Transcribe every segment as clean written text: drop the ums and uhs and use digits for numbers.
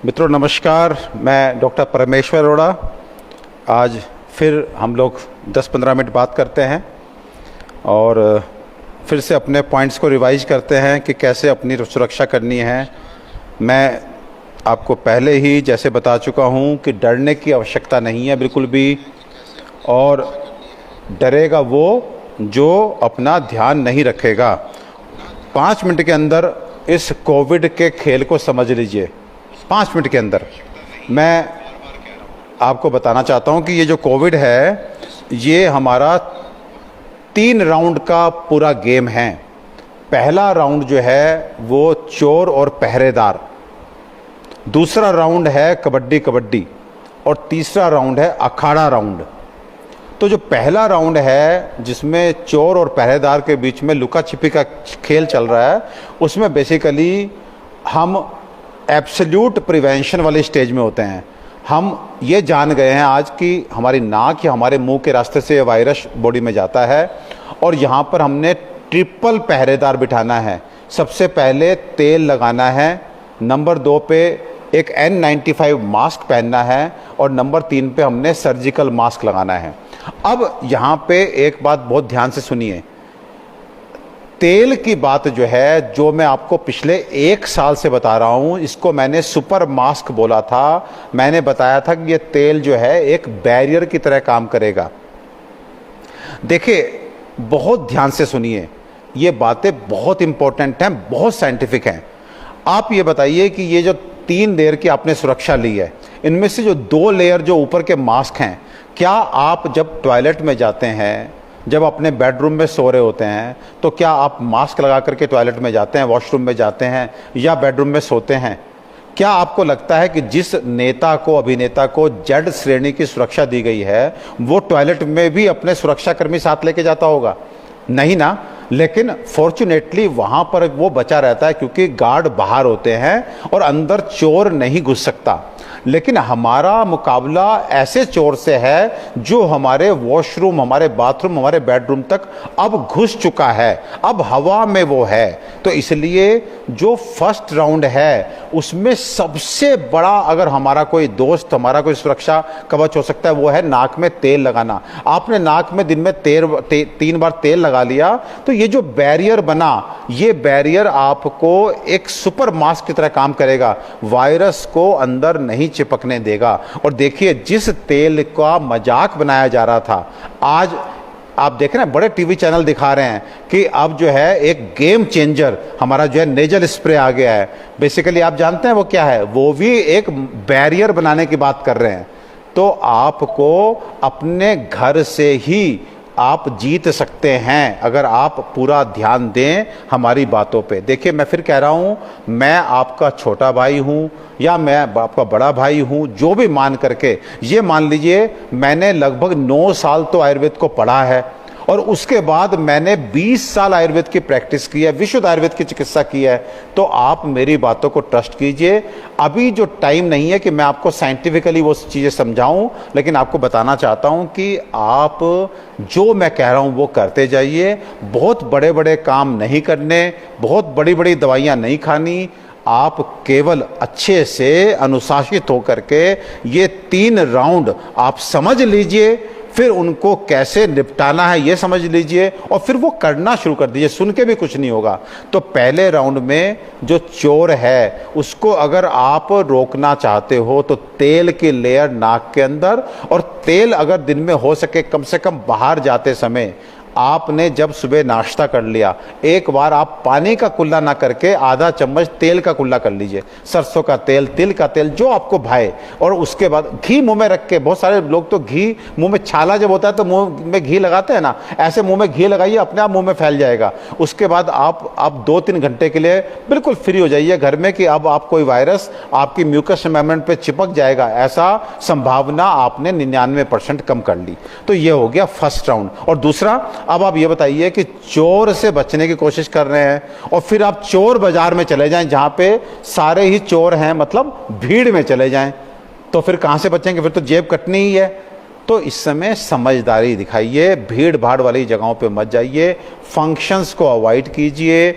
मित्रों नमस्कार, मैं डॉक्टर परमेश्वर अरोड़ा। आज फिर हम लोग 10-15 मिनट बात करते हैं और फिर से अपने पॉइंट्स को रिवाइज करते हैं कि कैसे अपनी सुरक्षा करनी है। मैं आपको पहले ही जैसे बता चुका हूं कि डरने की आवश्यकता नहीं है बिल्कुल भी, और डरेगा वो जो अपना ध्यान नहीं रखेगा। 5 मिनट के अंदर इस कोविड के खेल को समझ लीजिए। 5 मिनट के अंदर मैं आपको बताना चाहता हूं कि ये जो कोविड है ये हमारा 3 राउंड का पूरा गेम है। पहला राउंड जो है वो चोर और पहरेदार, दूसरा राउंड है कबड्डी कबड्डी, और तीसरा राउंड है अखाड़ा राउंड। तो जो पहला राउंड है जिसमें चोर और पहरेदार के बीच में लुका छिपी का खेल चल रहा है, उसमें बेसिकली हम एब्सोल्यूट प्रिवेंशन वाली स्टेज में होते हैं। हम ये जान गए हैं आज कि हमारी नाक या हमारे मुंह के रास्ते से वायरस बॉडी में जाता है, और यहाँ पर हमने ट्रिपल पहरेदार बिठाना है। सबसे पहले तेल लगाना है, नंबर 2 पे एक N95 मास्क पहनना है, और नंबर 3 पे हमने सर्जिकल मास्क लगाना है। अब यहाँ पे एक बात बहुत ध्यान से सुनिए। तेल की बात जो है, जो मैं आपको पिछले 1 साल से बता रहा हूँ, इसको मैंने सुपर मास्क बोला था। मैंने बताया था कि ये तेल जो है एक बैरियर की तरह काम करेगा। देखिए, बहुत ध्यान से सुनिए, ये बातें बहुत इंपॉर्टेंट हैं, बहुत साइंटिफिक हैं। आप ये बताइए कि ये जो 3 लेयर की आपने सुरक्षा ली है, इनमें से जो 2 लेयर जो ऊपर के मास्क हैं, क्या आप जब टॉयलेट में जाते हैं, जब अपने बेडरूम में सो रहे होते हैं, तो क्या आप मास्क लगा करके टॉयलेट में जाते हैं, वॉशरूम में जाते हैं या बेडरूम में सोते हैं? क्या आपको लगता है कि जिस नेता को, अभिनेता को जेड श्रेणी की सुरक्षा दी गई है, वो टॉयलेट में भी अपने सुरक्षाकर्मी साथ लेके जाता होगा? नहीं ना। लेकिन फॉर्चुनेटली वहां पर वो बचा रहता है क्योंकि गार्ड बाहर होते हैं और अंदर चोर नहीं घुस सकता। लेकिन हमारा मुकाबला ऐसे चोर से है जो हमारे वॉशरूम, हमारे बाथरूम, हमारे बेडरूम तक अब घुस चुका है, अब हवा में वो है। तो इसलिए जो फर्स्ट राउंड है उसमें सबसे बड़ा, अगर हमारा कोई दोस्त, हमारा कोई सुरक्षा कवच हो सकता है, वो है नाक में तेल लगाना। आपने नाक में दिन में 3 बार तेल लगा लिया तो ये जो बैरियर बना, ये बैरियर आपको एक सुपर मास्क की तरह काम करेगा, वायरस को अंदर नहीं चिपकने देगा। और देखिए, जिस तेल का मजाक बनाया जा रहा था, आज आप देख रहे हैं बड़े टीवी चैनल दिखा रहे हैं कि अब जो है एक गेम चेंजर हमारा जो है नेजल स्प्रे आ गया है। बेसिकली आप जानते हैं वो क्या है? वो भी एक बैरियर बनाने की बात कर रहे हैं। तो आपको अपने घर से ही आप जीत सकते हैं अगर आप पूरा ध्यान दें हमारी बातों पे। देखिए, मैं फिर कह रहा हूं, मैं आपका छोटा भाई हूं या मैं आपका बड़ा भाई हूं, जो भी मान करके ये मान लीजिए, मैंने लगभग 9 साल तो आयुर्वेद को पढ़ा है, और उसके बाद मैंने 20 साल आयुर्वेद की प्रैक्टिस की है, विशुद्ध आयुर्वेद की चिकित्सा की है। तो आप मेरी बातों को ट्रस्ट कीजिए। अभी जो टाइम नहीं है कि मैं आपको साइंटिफिकली वो चीज़ें समझाऊं, लेकिन आपको बताना चाहता हूं कि आप जो मैं कह रहा हूं वो करते जाइए। बहुत बड़े बड़े काम नहीं करने, बहुत बड़ी बड़ी दवाइयां नहीं खानी। आप केवल अच्छे से अनुशासित होकर के ये 3 राउंड आप समझ लीजिए, फिर उनको कैसे निपटाना है ये समझ लीजिए, और फिर वो करना शुरू कर दीजिए। सुन के भी कुछ नहीं होगा। तो पहले राउंड में जो चोर है उसको अगर आप रोकना चाहते हो तो तेल की लेयर नाक के अंदर, और तेल अगर दिन में हो सके कम से कम बाहर जाते समय आपने जब सुबह नाश्ता कर लिया, एक बार आप पानी का कुल्ला ना करके आधा चम्मच तेल का कुल्ला कर लीजिए, सरसों का तेल, तिल का तेल, जो आपको भाए। और उसके बाद घी मुंह में रख के, बहुत सारे लोग तो घी मुंह में, छाला जब होता है तो मुंह में घी लगाते हैं ना, ऐसे मुंह में घी लगाइए, अपने आप मुंह में फैल जाएगा। उसके बाद आप 2-3 घंटे के लिए बिल्कुल फ्री हो जाइए घर में कि अब आप कोई वायरस आपकी म्यूकस मेम्ब्रेन पे चिपक जाएगा, ऐसा संभावना आपने 99% कम कर ली। तो ये हो गया फर्स्ट राउंड। और दूसरा, अब आप ये बताइए कि चोर से बचने की कोशिश कर रहे हैं और फिर आप चोर बाजार में चले जाएं जहां पे सारे ही चोर हैं, मतलब भीड़ में चले जाएं, तो फिर कहां से बचेंगे? फिर तो जेब कटनी ही है। तो इस समय समझदारी दिखाइए, भीड़ भाड़ वाली जगहों पे मत जाइए, फंक्शंस को अवॉइड कीजिए,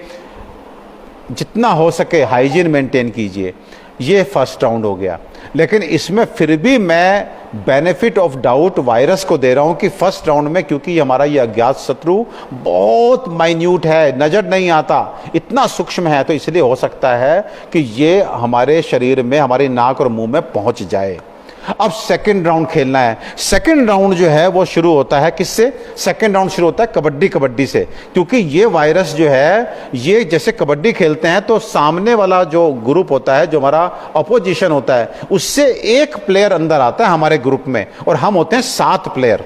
जितना हो सके हाइजीन मेंटेन कीजिए। ये फर्स्ट राउंड हो गया। लेकिन इसमें फिर भी मैं बेनिफिट ऑफ डाउट वायरस को दे रहा हूं कि फर्स्ट राउंड में, क्योंकि हमारा ये अज्ञात शत्रु बहुत माइन्यूट है, नजर नहीं आता, इतना सूक्ष्म है, तो इसलिए हो सकता है कि ये हमारे शरीर में, हमारी नाक और मुंह में पहुंच जाए। अब सेकंड राउंड खेलना है। सेकंड राउंड जो है वो शुरू होता है किससे? सेकंड राउंड शुरू होता है कबड्डी से, क्योंकि ये वायरस जो है, ये जैसे कबड्डी खेलते हैं तो सामने वाला जो ग्रुप होता है, जो हमारा अपोजिशन होता है, उससे एक प्लेयर अंदर आता है हमारे ग्रुप में, और हम होते हैं 7 प्लेयर।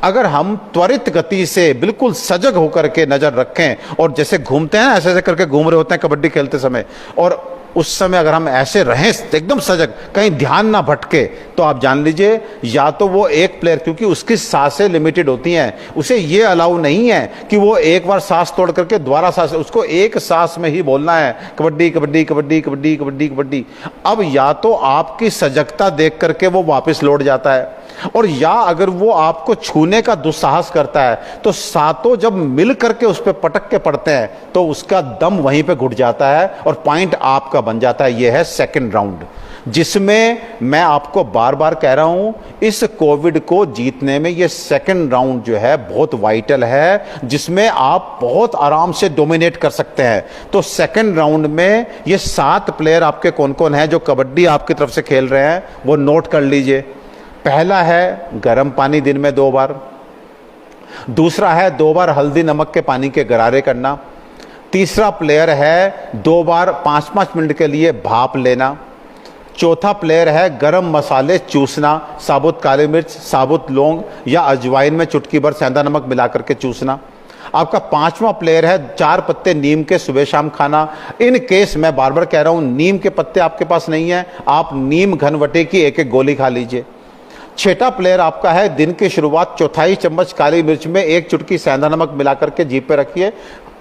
अगर हम त्वरित गति से बिल्कुल सजग होकर के नजर रखें, और जैसे घूमते हैं ऐसे ऐसे करके घूम रहे होते हैं कबड्डी खेलते समय, और उस समय अगर हम ऐसे रहें एकदम सजग, कहीं ध्यान ना भटके, तो आप जान लीजिए या तो वो एक प्लेयर, क्योंकि उसकी सांसें लिमिटेड होती हैं, उसे ये अलाउ नहीं है कि वो एक बार सांस तोड़ करके दोबारा सांस, उसको एक सांस में ही बोलना है कबड्डी कबड्डी कबड्डी कबड्डी कबड्डी कबड्डी। अब या तो आपकी सजगता देख करके वो वापस लौट जाता है, और या अगर वो आपको छूने का दुस्साहस करता है, तो सातों जब मिल करके उस पर पटक के पड़ते हैं तो उसका दम वहीं पे घुट जाता है और पॉइंट आपका बन जाता है। यह है सेकंड राउंड, जिसमें मैं आपको बार बार कह रहा हूं, इस कोविड को जीतने में यह सेकंड राउंड जो है बहुत वाइटल है, जिसमें आप बहुत आराम से डोमिनेट कर सकते हैं। तो सेकंड राउंड में ये 7 प्लेयर आपके कौन कौन हैं जो कबड्डी आपकी तरफ से खेल रहे हैं, वो नोट कर लीजिए। पहला है गर्म पानी दिन में 2 बार, दूसरा है 2 बार हल्दी नमक के पानी के गरारे करना, तीसरा प्लेयर है 2 बार 5-5 मिनट के लिए भाप लेना, चौथा प्लेयर है गरम मसाले चूसना, साबुत काली मिर्च, साबुत लौंग या अजवाइन में चुटकी भर सेंधा नमक मिला करके चूसना। आपका 5वां प्लेयर है 4 पत्ते नीम के सुबह शाम खाना। इन केस मैं बार बार कह रहा हूं, नीम के पत्ते आपके पास नहीं है, आप नीम घनवटे की 1-1 गोली खा लीजिए। 6ठा प्लेयर आपका है दिन की शुरुआत 1/4 चम्मच काली मिर्च में 1 चुटकी सेंधा नमक मिला करके जीभ पे रखिए,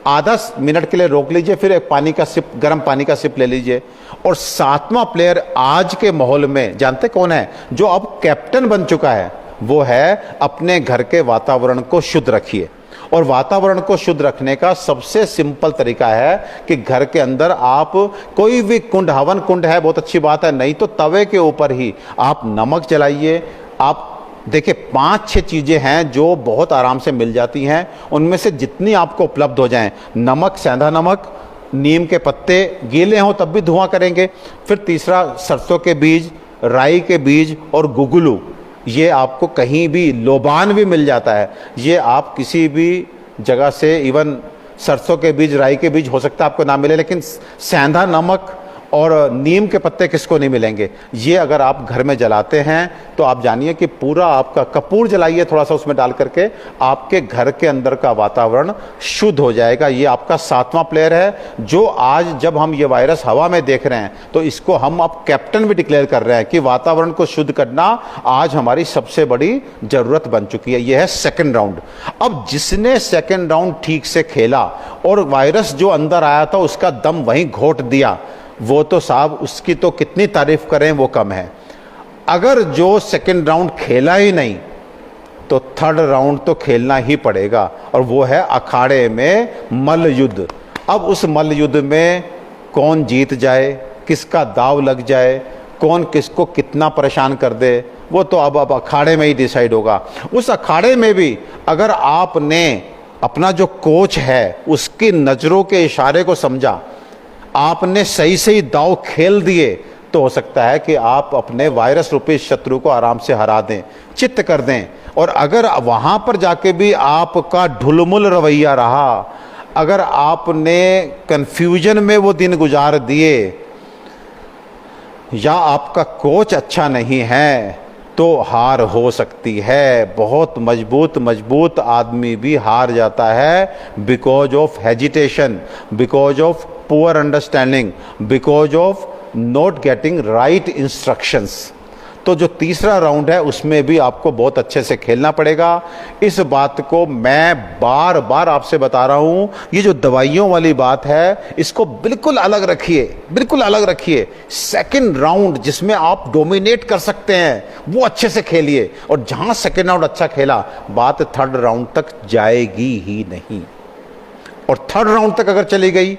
आधा मिनट के लिए रोक लीजिए, फिर एक पानी का सिप, गर्म पानी का सिप ले लीजिए। और 7वां प्लेयर आज के माहौल में जानते कौन है, जो अब कैप्टन बन चुका है, वो है अपने घर के वातावरण को शुद्ध रखिए। और वातावरण को शुद्ध रखने का सबसे सिंपल तरीका है कि घर के अंदर आप कोई भी कुंड, हवन कुंड है बहुत अच्छी बात है, नहीं तो तवे के ऊपर ही आप नमक जलाइए। आप देखिए 5-6 चीज़ें हैं जो बहुत आराम से मिल जाती हैं, उनमें से जितनी आपको उपलब्ध हो जाएं, नमक, सेंधा नमक, नीम के पत्ते, गीले हों तब भी धुआं करेंगे। फिर तीसरा सरसों के बीज, राई के बीज और गुगलू, ये आपको कहीं भी, लोबान भी मिल जाता है, ये आप किसी भी जगह से, इवन सरसों के बीज, राई के बीज हो सकता है आपको ना मिले, लेकिन सेंधा नमक और नीम के पत्ते किसको नहीं मिलेंगे। ये अगर आप घर में जलाते हैं तो आप जानिए कि पूरा आपका, कपूर जलाइए थोड़ा सा उसमें डाल करके, आपके घर के अंदर का वातावरण शुद्ध हो जाएगा। ये आपका 7वां प्लेयर है, जो आज जब हम ये वायरस हवा में देख रहे हैं तो इसको हम अब कैप्टन भी डिक्लेयर कर रहे हैं कि वातावरण को शुद्ध करना आज हमारी सबसे बड़ी जरूरत बन चुकी है। यह है सेकेंड राउंड। अब जिसने सेकेंड राउंड ठीक से खेला और वायरस जो अंदर आया था उसका दम वहीं घोट दिया, वो तो साहब उसकी तो कितनी तारीफ करें वो कम है। अगर जो सेकंड राउंड खेला ही नहीं तो थर्ड राउंड तो खेलना ही पड़ेगा, और वो है अखाड़े में मल्ल युद्ध। अब उस मल्ल युद्ध में कौन जीत जाए, किसका दाव लग जाए, कौन किसको कितना परेशान कर दे, वो तो अब अखाड़े में ही डिसाइड होगा। उस अखाड़े में भी अगर आपने अपना जो कोच है उसकी नज़रों के इशारे को समझा, आपने सही सही दाव खेल दिए, तो हो सकता है कि आप अपने वायरस रूपी शत्रु को आराम से हरा दें, चित्त कर दें। और अगर वहां पर जाके भी आपका ढुलमुल रवैया रहा, अगर आपने कंफ्यूजन में वो दिन गुजार दिए, या आपका कोच अच्छा नहीं है, तो हार हो सकती है। बहुत मजबूत आदमी भी हार जाता है, because of hesitation, because of poor understanding, because of not getting right instructions. तो जो तीसरा राउंड है उसमें भी आपको बहुत अच्छे से खेलना पड़ेगा। इस बात को मैं बार बार आपसे बता रहा हूं, ये जो दवाइयों वाली बात है इसको बिल्कुल अलग रखिए, बिल्कुल अलग रखिए। सेकंड राउंड जिसमें आप डोमिनेट कर सकते हैं वो अच्छे से खेलिए, और जहां सेकंड राउंड अच्छा खेला, बात थर्ड राउंड तक जाएगी ही नहीं। और थर्ड राउंड तक अगर चली गई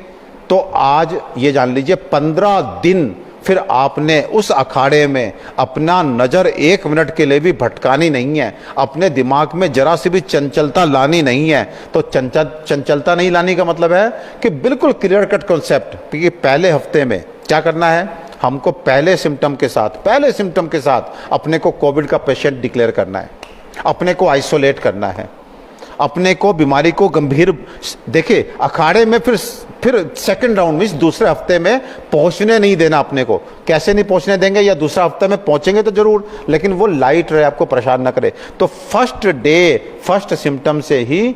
तो आज ये जान लीजिए 15 दिन फिर आपने उस अखाड़े में अपना नज़र 1 मिनट के लिए भी भटकानी नहीं है, अपने दिमाग में जरा सी भी चंचलता लानी नहीं है। तो चंचलता नहीं लाने का मतलब है कि बिल्कुल क्लियर कट कॉन्सेप्ट कि पहले हफ्ते में क्या करना है, हमको पहले सिम्टम के साथ अपने को कोविड का पेशेंट डिक्लेयर करना है, अपने को आइसोलेट करना है, अपने को बीमारी को गंभीर, देखिए अखाड़े में फिर सेकंड राउंड में दूसरे हफ्ते में पहुंचने नहीं देना अपने को। कैसे नहीं पहुंचने देंगे, या दूसरा हफ्ते में पहुंचेंगे तो जरूर, लेकिन वो लाइट रहे, आपको परेशान ना करे। तो फर्स्ट सिम्टम से ही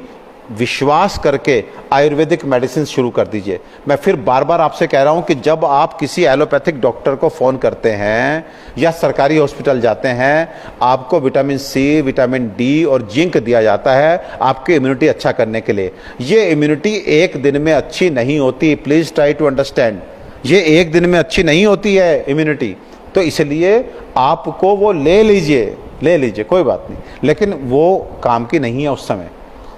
विश्वास करके आयुर्वेदिक मेडिसिन शुरू कर दीजिए। मैं फिर बार बार आपसे कह रहा हूं कि जब आप किसी एलोपैथिक डॉक्टर को फ़ोन करते हैं या सरकारी हॉस्पिटल जाते हैं, आपको विटामिन सी, विटामिन डी और जिंक दिया जाता है आपकी इम्यूनिटी अच्छा करने के लिए। ये इम्यूनिटी एक दिन में अच्छी नहीं होती, प्लीज़ ट्राई टू अंडरस्टैंड। ये एक दिन में अच्छी नहीं होती है इम्यूनिटी, तो इसलिए आपको वो ले लीजिए कोई बात नहीं, लेकिन वो काम की नहीं है उस समय।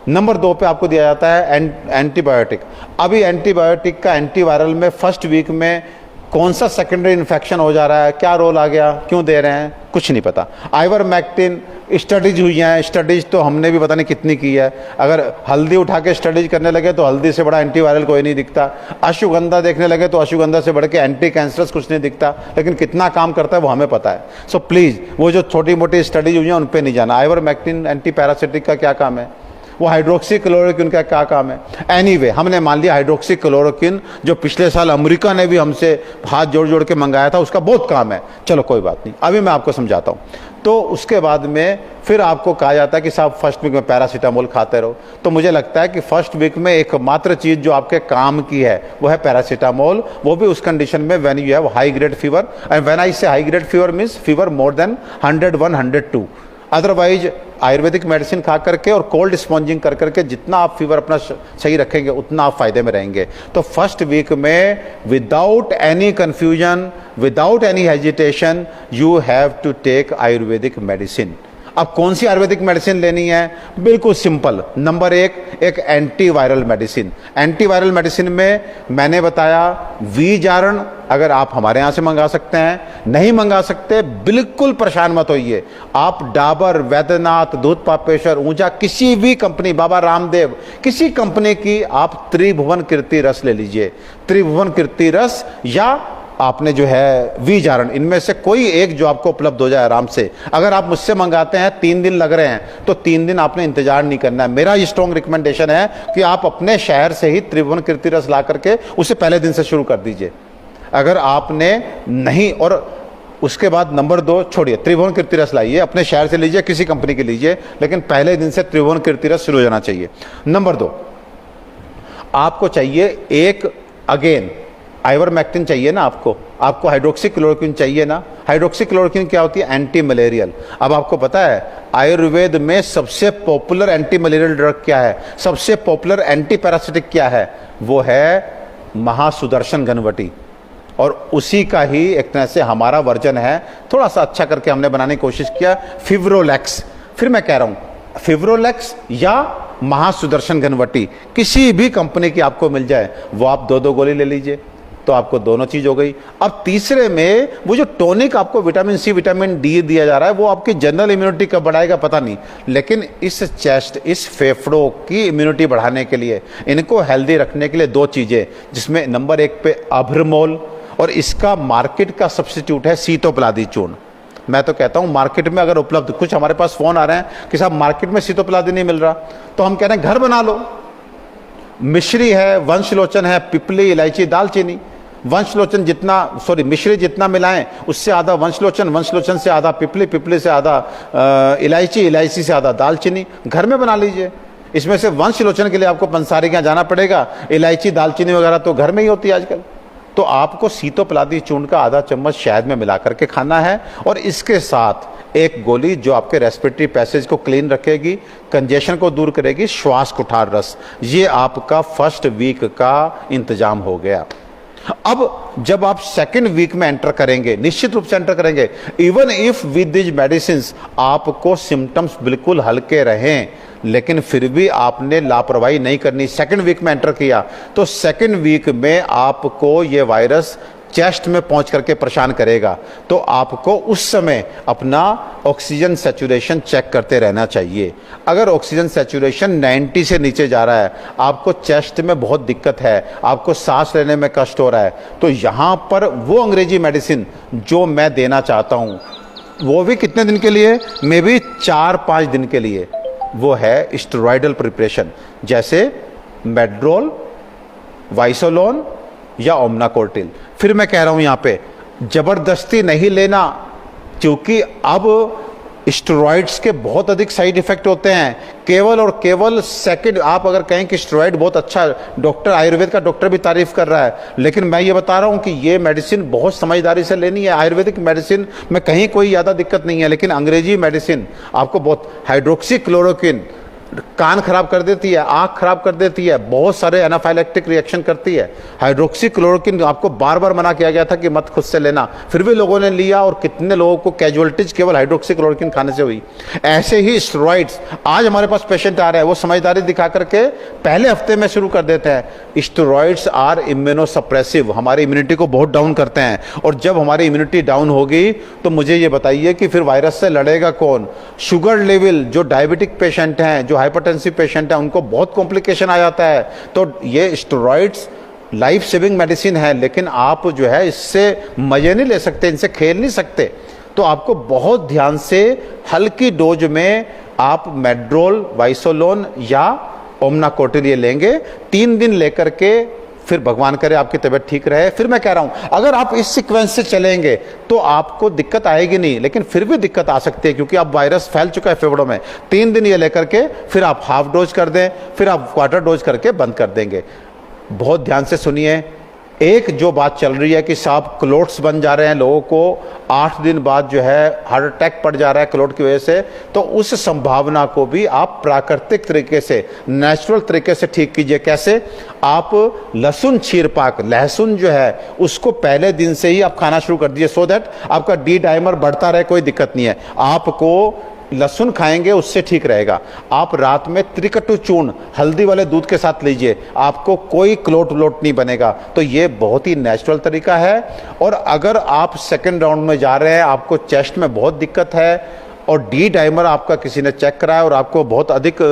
नंबर 2 पे आपको दिया जाता है एंटीबायोटिक। अभी एंटीबायोटिक का एंटीवायरल में फर्स्ट वीक में कौन सा सेकेंडरी इन्फेक्शन हो जा रहा है, क्या रोल आ गया, क्यों दे रहे हैं, कुछ नहीं पता। आइवरमेक्टिन स्टडीज हुई हैं, स्टडीज तो हमने भी पता नहीं कितनी की है। अगर हल्दी उठा के स्टडीज करने लगे तो हल्दी से बड़ा एंटीवायरल कोई नहीं दिखता। अश्वगंधा देखने लगे तो अश्वगंधा से बढ़ के एंटी कैंसरस कुछ नहीं दिखता, लेकिन कितना काम करता है वो हमें पता है। सो प्लीज़ वो जो छोटी मोटी स्टडीज हुई हैं उन पर नहीं जाना। आइवरमेक्टिन एंटी पैरासिटिक का क्या काम है, वो हाइड्रोक्सी क्लोरोक्विन का क्या काम है। एनीवे, हमने मान लिया हाइड्रोक्सी क्लोरोक्विन जो पिछले साल अमेरिका ने भी हमसे हाथ जोड़ के मंगाया था, उसका बहुत काम है। चलो कोई बात नहीं, अभी मैं आपको समझाता हूँ। तो उसके बाद में फिर आपको कहा जाता है कि साहब फर्स्ट वीक में पैरासीटामोल खाते रहो। तो मुझे लगता है कि फर्स्ट वीक में एकमात्र चीज़ जो आपके काम की है वो है पैरासीटामोल, वो भी उस कंडीशन में when you have high grade fever. And when I say high grade fever means fever more than 101, 102। Otherwise ayurvedic medicine खा करके और कोल्ड स्पॉन्जिंग कर करके जितना आप फीवर अपना सही रखेंगे उतना आप फायदे में रहेंगे। तो फर्स्ट वीक में without any confusion, without any hesitation, you have to take ayurvedic medicine. अब कौन सी आयुर्वेदिक मेडिसिन लेनी है, बिल्कुल सिंपल। नंबर 1, एक एंटीवायरल मेडिसिन। एंटीवायरल मेडिसिन में मैंने बताया वीजारण, अगर आप हमारे यहाँ से मंगा सकते हैं, नहीं मंगा सकते बिल्कुल परेशान मत होइए। आप डाबर, वैद्यनाथ, दूध पापेश्वर, ऊंचा, किसी भी कंपनी, बाबा रामदेव, किसी कंपनी की आप त्रिभुवन कीर्ति रस ले लीजिए। त्रिभुवन कीर्ति रस या आपने जो है वीजारण, इनमें से कोई एक जो आपको उपलब्ध हो जाए आराम से। अगर आप मुझसे मंगाते हैं 3 दिन लग रहे हैं तो 3 दिन आपने इंतजार नहीं करना है। मेरा स्ट्रॉन्ग रिकमेंडेशन है कि आप अपने शहर से ही त्रिभुवन कीर्ति रस ला करके उसे पहले दिन से शुरू कर दीजिए। अगर आपने नहीं, और उसके बाद नंबर 2 छोड़िए, त्रिभुवन कीर्ति रस लाइए, अपने शहर से लीजिए, किसी कंपनी के लीजिए, लेकिन पहले दिन से त्रिभुवन कीर्ति रस शुरू हो जाना चाहिए। नंबर 2, आपको चाहिए एक, अगेन आइवरमेक्टिन चाहिए ना, आपको हाइड्रोक्सी क्लोरोक्विन चाहिए ना। हाइड्रोक्सी क्लोरोक्विन क्या होती है, एंटी मलेरियल। अब आपको पता है आयुर्वेद में सबसे पॉपुलर एंटी मलेरियल ड्रग क्या है, सबसे पॉपुलर एंटी पैरासिटिक क्या है, वो है महासुदर्शन घनवटी। और उसी का ही एक तरह से हमारा वर्जन है, थोड़ा सा अच्छा करके हमने बनाने की कोशिश किया, फिब्रोलैक्स। फिर मैं कह रहा हूं फिब्रोलैक्स या महासुदर्शन घनवटी, किसी भी कंपनी की आपको मिल जाए, वो आप 2-2 गोली ले लीजिए, तो आपको दोनों चीज हो गई। अब तीसरे में वो जो टॉनिक आपको विटामिन सी, विटामिन डी दिया जा रहा है, वो आपकी जनरल इम्यूनिटी कब बढ़ाएगा पता नहीं, लेकिन इस चेस्ट, इस फेफड़ों की इम्यूनिटी बढ़ाने के लिए, इनको हेल्दी रखने के लिए 2 चीजें, जिसमें नंबर 1 पे अभ्रमोल, और इसका मार्केट का सब्स्टिट्यूट है सीतोपलादी चूर्ण। मैं तो कहता हूं मार्केट में अगर उपलब्ध, कुछ हमारे पास फोन आ रहे हैं कि साहब मार्केट में सीतोपलादी नहीं मिल रहा, तो हम कह रहे हैं घर बना लो। मिश्री है, वंशलोचन है, पिपली, इलायची, दालचीनी। वंशलोचन जितना, सॉरी मिश्री जितना मिलाएं उससे आधा वंशलोचन, वंशलोचन से आधा पिपली, पिपली से आधा इलायची, इलायची से आधा दालचीनी, घर में बना लीजिए। इसमें से वंशलोचन के लिए आपको पंसारी के यहाँ जाना पड़ेगा, इलायची, दालचीनी वगैरह तो घर में ही होती है आजकल। तो आपको सीतोपलादी चूर्ण का आधा चम्मच शहद में मिला करके खाना है, और इसके साथ एक गोली जो आपके रेस्पिरेटरी पैसेज को क्लीन रखेगी, कंजेशन को दूर करेगी, श्वास कुठार रस। ये आपका फर्स्ट वीक का इंतजाम हो गया। अब जब आप सेकेंड वीक में एंटर करेंगे, निश्चित रूप से एंटर करेंगे, even if with this medicine आपको सिम्टम्स बिल्कुल हल्के रहें, लेकिन फिर भी आपने लापरवाही नहीं करनी। सेकेंड वीक में एंटर किया तो सेकेंड वीक में आपको ये वायरस चेस्ट में पहुंच करके परेशान करेगा, तो आपको उस समय अपना ऑक्सीजन सैचुरेशन चेक करते रहना चाहिए। अगर ऑक्सीजन सैचुरेशन 90 से नीचे जा रहा है, आपको चेस्ट में बहुत दिक्कत है, आपको सांस लेने में कष्ट हो रहा है, तो यहाँ पर वो अंग्रेजी मेडिसिन जो मैं देना चाहता हूँ, वो भी कितने दिन के लिए, मे बी 4-5 दिन के लिए, वो है स्टेरॉयडल प्रिपरेशन, जैसे मेड्रोल, वाइसोलोन या ओमनाकोर्टिल। फिर मैं कह रहा हूं यहां पे जबरदस्ती नहीं लेना, क्योंकि अब स्टेरॉइड्स के बहुत अधिक साइड इफेक्ट होते हैं। केवल और केवल सेकंड, आप अगर कहें कि स्टेरॉइड बहुत अच्छा, डॉक्टर आयुर्वेद का डॉक्टर भी तारीफ कर रहा है, लेकिन मैं ये बता रहा हूं कि ये मेडिसिन बहुत समझदारी से लेनी है। आयुर्वेदिक मेडिसिन में कहीं कोई ज़्यादा दिक्कत नहीं है, लेकिन अंग्रेजी मेडिसिन आपको बहुत, हाइड्रोक्सी क्लोरोक्विन कान खराब कर देती है, आंख खराब कर देती है, बहुत सारे एनाफाइलेक्टिक रिएक्शन करती है। हाइड्रोक्सी क्लोरोक्विन आपको बार बार मना किया गया था कि मत खुद से लेना, फिर भी लोगों ने लिया, और कितने लोगों को कैजुअलिटीज केवल हाइड्रोक्सी क्लोरोक्विन खाने से हुई। ऐसे ही स्टेरॉइड्स, आज हमारे पास पेशेंट आ रहे हैं, वो समझदारी दिखा करके पहले हफ्ते में शुरू कर देते हैं। स्टेरॉइड्स आर इम्यूनोसप्रेसिव, हमारी इम्यूनिटी को बहुत डाउन करते हैं, और जब हमारी इम्यूनिटी डाउन होगी तो मुझे ये बताइए कि फिर वायरस से लड़ेगा कौन। शुगर लेवल, जो डायबिटिक पेशेंट हैं, जो हाइपरटेंसिव पेशेंट है, उनको बहुत कॉम्प्लिकेशन आ जाता है। तो ये स्टेरॉइड्स लाइफ सेविंग मेडिसिन है, लेकिन आप जो है इससे मजे नहीं ले सकते, इनसे खेल नहीं सकते। तो आपको बहुत ध्यान से हल्की डोज में आप मेड्रोल, वाइसोलोन या ओमनाकोर्टिल ये लेंगे, 3 दिन लेकर के, फिर भगवान करे आपकी तबीयत ठीक रहे। फिर मैं कह रहा हूं, अगर आप इस सीक्वेंस से चलेंगे तो आपको दिक्कत आएगी नहीं, लेकिन फिर भी दिक्कत आ सकती है, क्योंकि अब वायरस फैल चुका है फेफड़ों में। 3 दिन ये लेकर के फिर आप हाफ डोज कर दें, फिर आप क्वार्टर डोज करके बंद कर देंगे। बहुत ध्यान से सुनिए, एक जो बात चल रही है कि साहब क्लोट्स बन जा रहे हैं, लोगों को 8 दिन बाद जो है हार्ट अटैक पड़ जा रहा है क्लोट की वजह से, तो उस संभावना को भी आप प्राकृतिक तरीके से, नेचुरल तरीके से ठीक कीजिए। कैसे? आप लहसुन क्षीर पाक, लहसुन जो है उसको पहले दिन से ही आप खाना शुरू कर दीजिए, सो दैट आपका डी डाइमर बढ़ता रहे, कोई दिक्कत नहीं है। आपको लहसुन खाएंगे उससे ठीक रहेगा। आप रात में त्रिकटु चूर्ण हल्दी वाले दूध के साथ लीजिए, आपको कोई क्लोट व्लोट नहीं बनेगा। तो ये बहुत ही नेचुरल तरीका है। और अगर आप सेकंड राउंड में जा रहे हैं, आपको चेस्ट में बहुत दिक्कत है और डी डाइमर आपका किसी ने चेक कराया और आपको बहुत अधिक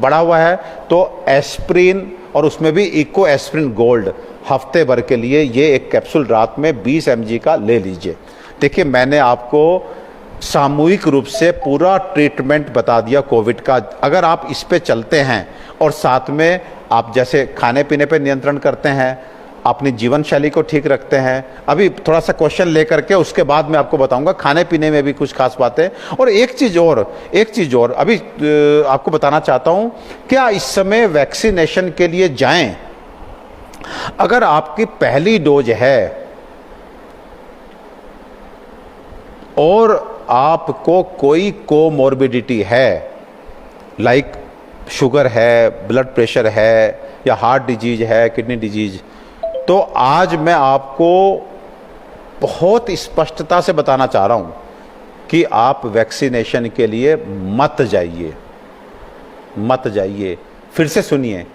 बढ़ा हुआ है, तो एस्प्रिन, और उसमें भी इको एस्प्रिन गोल्ड, हफ्ते भर के लिए ये एक कैप्सूल रात में 20 mg का ले लीजिए। देखिए, मैंने आपको सामूहिक रूप से पूरा ट्रीटमेंट बता दिया कोविड का। अगर आप इस पे चलते हैं और साथ में आप जैसे खाने पीने पे नियंत्रण करते हैं, अपनी जीवन शैली को ठीक रखते हैं, अभी थोड़ा सा क्वेश्चन लेकर के उसके बाद मैं आपको बताऊंगा खाने पीने में भी कुछ खास बातें। और एक चीज़ और अभी आपको बताना चाहता हूं, क्या इस समय वैक्सीनेशन के लिए जाएं? अगर आपकी पहली डोज है और आपको कोई कोमॉर्बिडिटी है, लाइक शुगर है, ब्लड प्रेशर है, या हार्ट डिजीज है, किडनी डिजीज, तो आज मैं आपको बहुत स्पष्टता से बताना चाह रहा हूं कि आप वैक्सीनेशन के लिए मत जाइए, मत जाइए। फिर से सुनिए,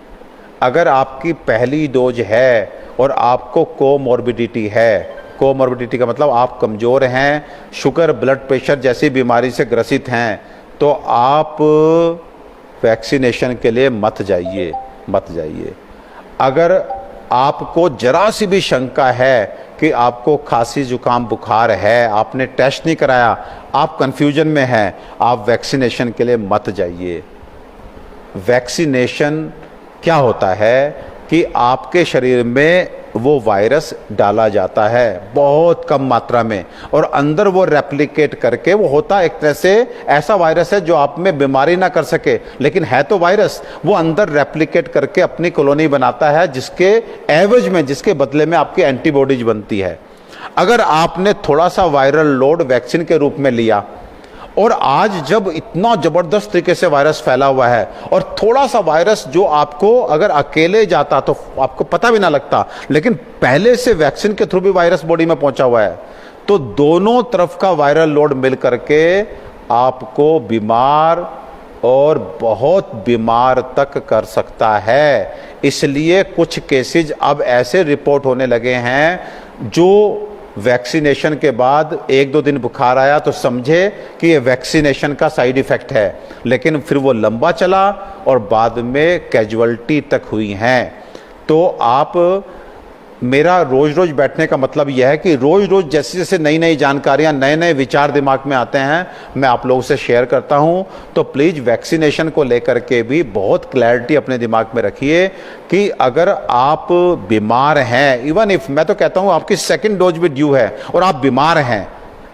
अगर आपकी पहली डोज है और आपको कोमॉर्बिडिटी है, कोमॉर्बिडिटी का मतलब आप कमज़ोर हैं, शुगर ब्लड प्रेशर जैसी बीमारी से ग्रसित हैं, तो आप वैक्सीनेशन के लिए मत जाइए, मत जाइए। अगर आपको जरा सी भी शंका है कि आपको खांसी जुकाम बुखार है, आपने टेस्ट नहीं कराया, आप कंफ्यूजन में हैं, आप वैक्सीनेशन के लिए मत जाइए। वैक्सीनेशन क्या होता है कि आपके शरीर में वो वायरस डाला जाता है बहुत कम मात्रा में, और अंदर वो रेप्लिकेट करके, वो होता एक तरह से ऐसा वायरस है जो आप में बीमारी ना कर सके, लेकिन है तो वायरस, वो अंदर रेप्लिकेट करके अपनी कॉलोनी बनाता है, जिसके एवज में, जिसके बदले में आपकी एंटीबॉडीज बनती है। अगर आपने थोड़ा सा वायरल लोड वैक्सीन के रूप में लिया, और आज जब इतना जबरदस्त तरीके से वायरस फैला हुआ है, और थोड़ा सा वायरस जो आपको अगर अकेले जाता तो आपको पता भी ना लगता, लेकिन पहले से वैक्सीन के थ्रू भी वायरस बॉडी में पहुंचा हुआ है, तो दोनों तरफ का वायरल लोड मिल करके आपको बीमार और बहुत बीमार तक कर सकता है। इसलिए कुछ केसेस अब ऐसे रिपोर्ट होने लगे हैं जो वैक्सीनेशन के बाद 1-2 दिन बुखार आया तो समझे कि ये वैक्सीनेशन का साइड इफ़ेक्ट है, लेकिन फिर वो लंबा चला और बाद में कैजुअल्टी तक हुई हैं। तो आप, मेरा रोज़ रोज़ बैठने का मतलब यह है कि रोज़ रोज़ जैसे जैसे नई नई जानकारियाँ, नए नए विचार दिमाग में आते हैं, मैं आप लोगों से शेयर करता हूँ। तो प्लीज़ वैक्सीनेशन को लेकर के भी बहुत क्लैरिटी अपने दिमाग में रखिए कि अगर आप बीमार हैं, इवन इफ, मैं तो कहता हूँ आपकी सेकेंड डोज भी ड्यू है और आप बीमार हैं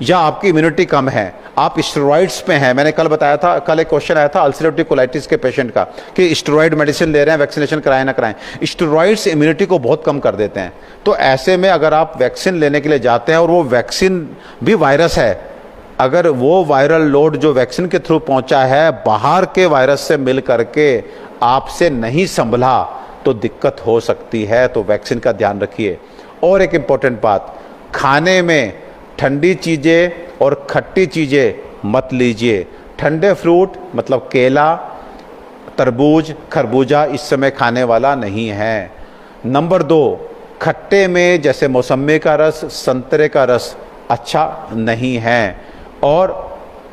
या आपकी इम्यूनिटी कम है, आप स्टेरॉइड्स पे हैं। मैंने कल बताया था, कल एक क्वेश्चन आया था अल्सरेटिव कोलाइटिस के पेशेंट का कि स्टेरॉइड मेडिसिन ले रहे हैं, वैक्सीनेशन कराएं ना कराएं। स्टेरॉइड्स इम्यूनिटी को बहुत कम कर देते हैं। तो ऐसे में अगर आप वैक्सीन लेने के लिए जाते हैं और वो वैक्सीन भी वायरस है, अगर वो वायरल लोड जो वैक्सीन के थ्रू पहुंचा है बाहर के वायरस से मिल करके आपसे नहीं संभला तो दिक्कत हो सकती है। तो वैक्सीन का ध्यान रखिए। और एक इम्पॉर्टेंट बात, खाने में ठंडी चीज़ें और खट्टी चीज़ें मत लीजिए। ठंडे फ्रूट मतलब केला, तरबूज, खरबूजा इस समय खाने वाला नहीं है। नंबर 2, खट्टे में जैसे मौसम्मी का रस, संतरे का रस अच्छा नहीं है। और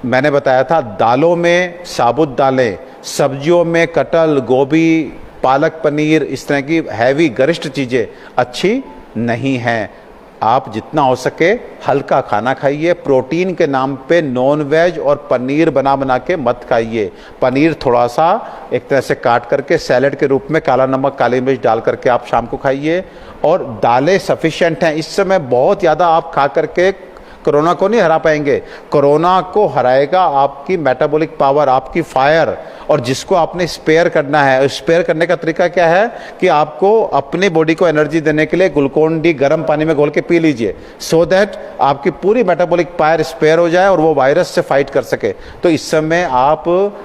मैंने बताया था दालों में साबुत दालें, सब्जियों में कटहल, गोभी, पालक पनीर, इस तरह की हैवी गरिष्ठ चीज़ें अच्छी नहीं हैं। आप जितना हो सके हल्का खाना खाइए। प्रोटीन के नाम पे नॉन वेज और पनीर बना बना के मत खाइए। पनीर थोड़ा सा एक तरह से काट करके सैलेड के रूप में काला नमक, काली मिर्च डाल करके आप शाम को खाइए। और दालें सफिशिएंट हैं। इस समय बहुत ज़्यादा आप खा करके कोरोना को नहीं हरा पाएंगे। कोरोना को हराएगा आपकी मेटाबॉलिक पावर, आपकी फायर। और जिसको आपने स्पेयर करना है, स्पेयर करने का तरीका क्या है कि आपको अपने बॉडी को एनर्जी देने के लिए ग्लूकोन डी गर्म पानी में घोल के पी लीजिए, सो दैट आपकी पूरी मेटाबॉलिक पावर स्पेयर हो जाए और वो वायरस से फाइट कर सके। तो इस समय आप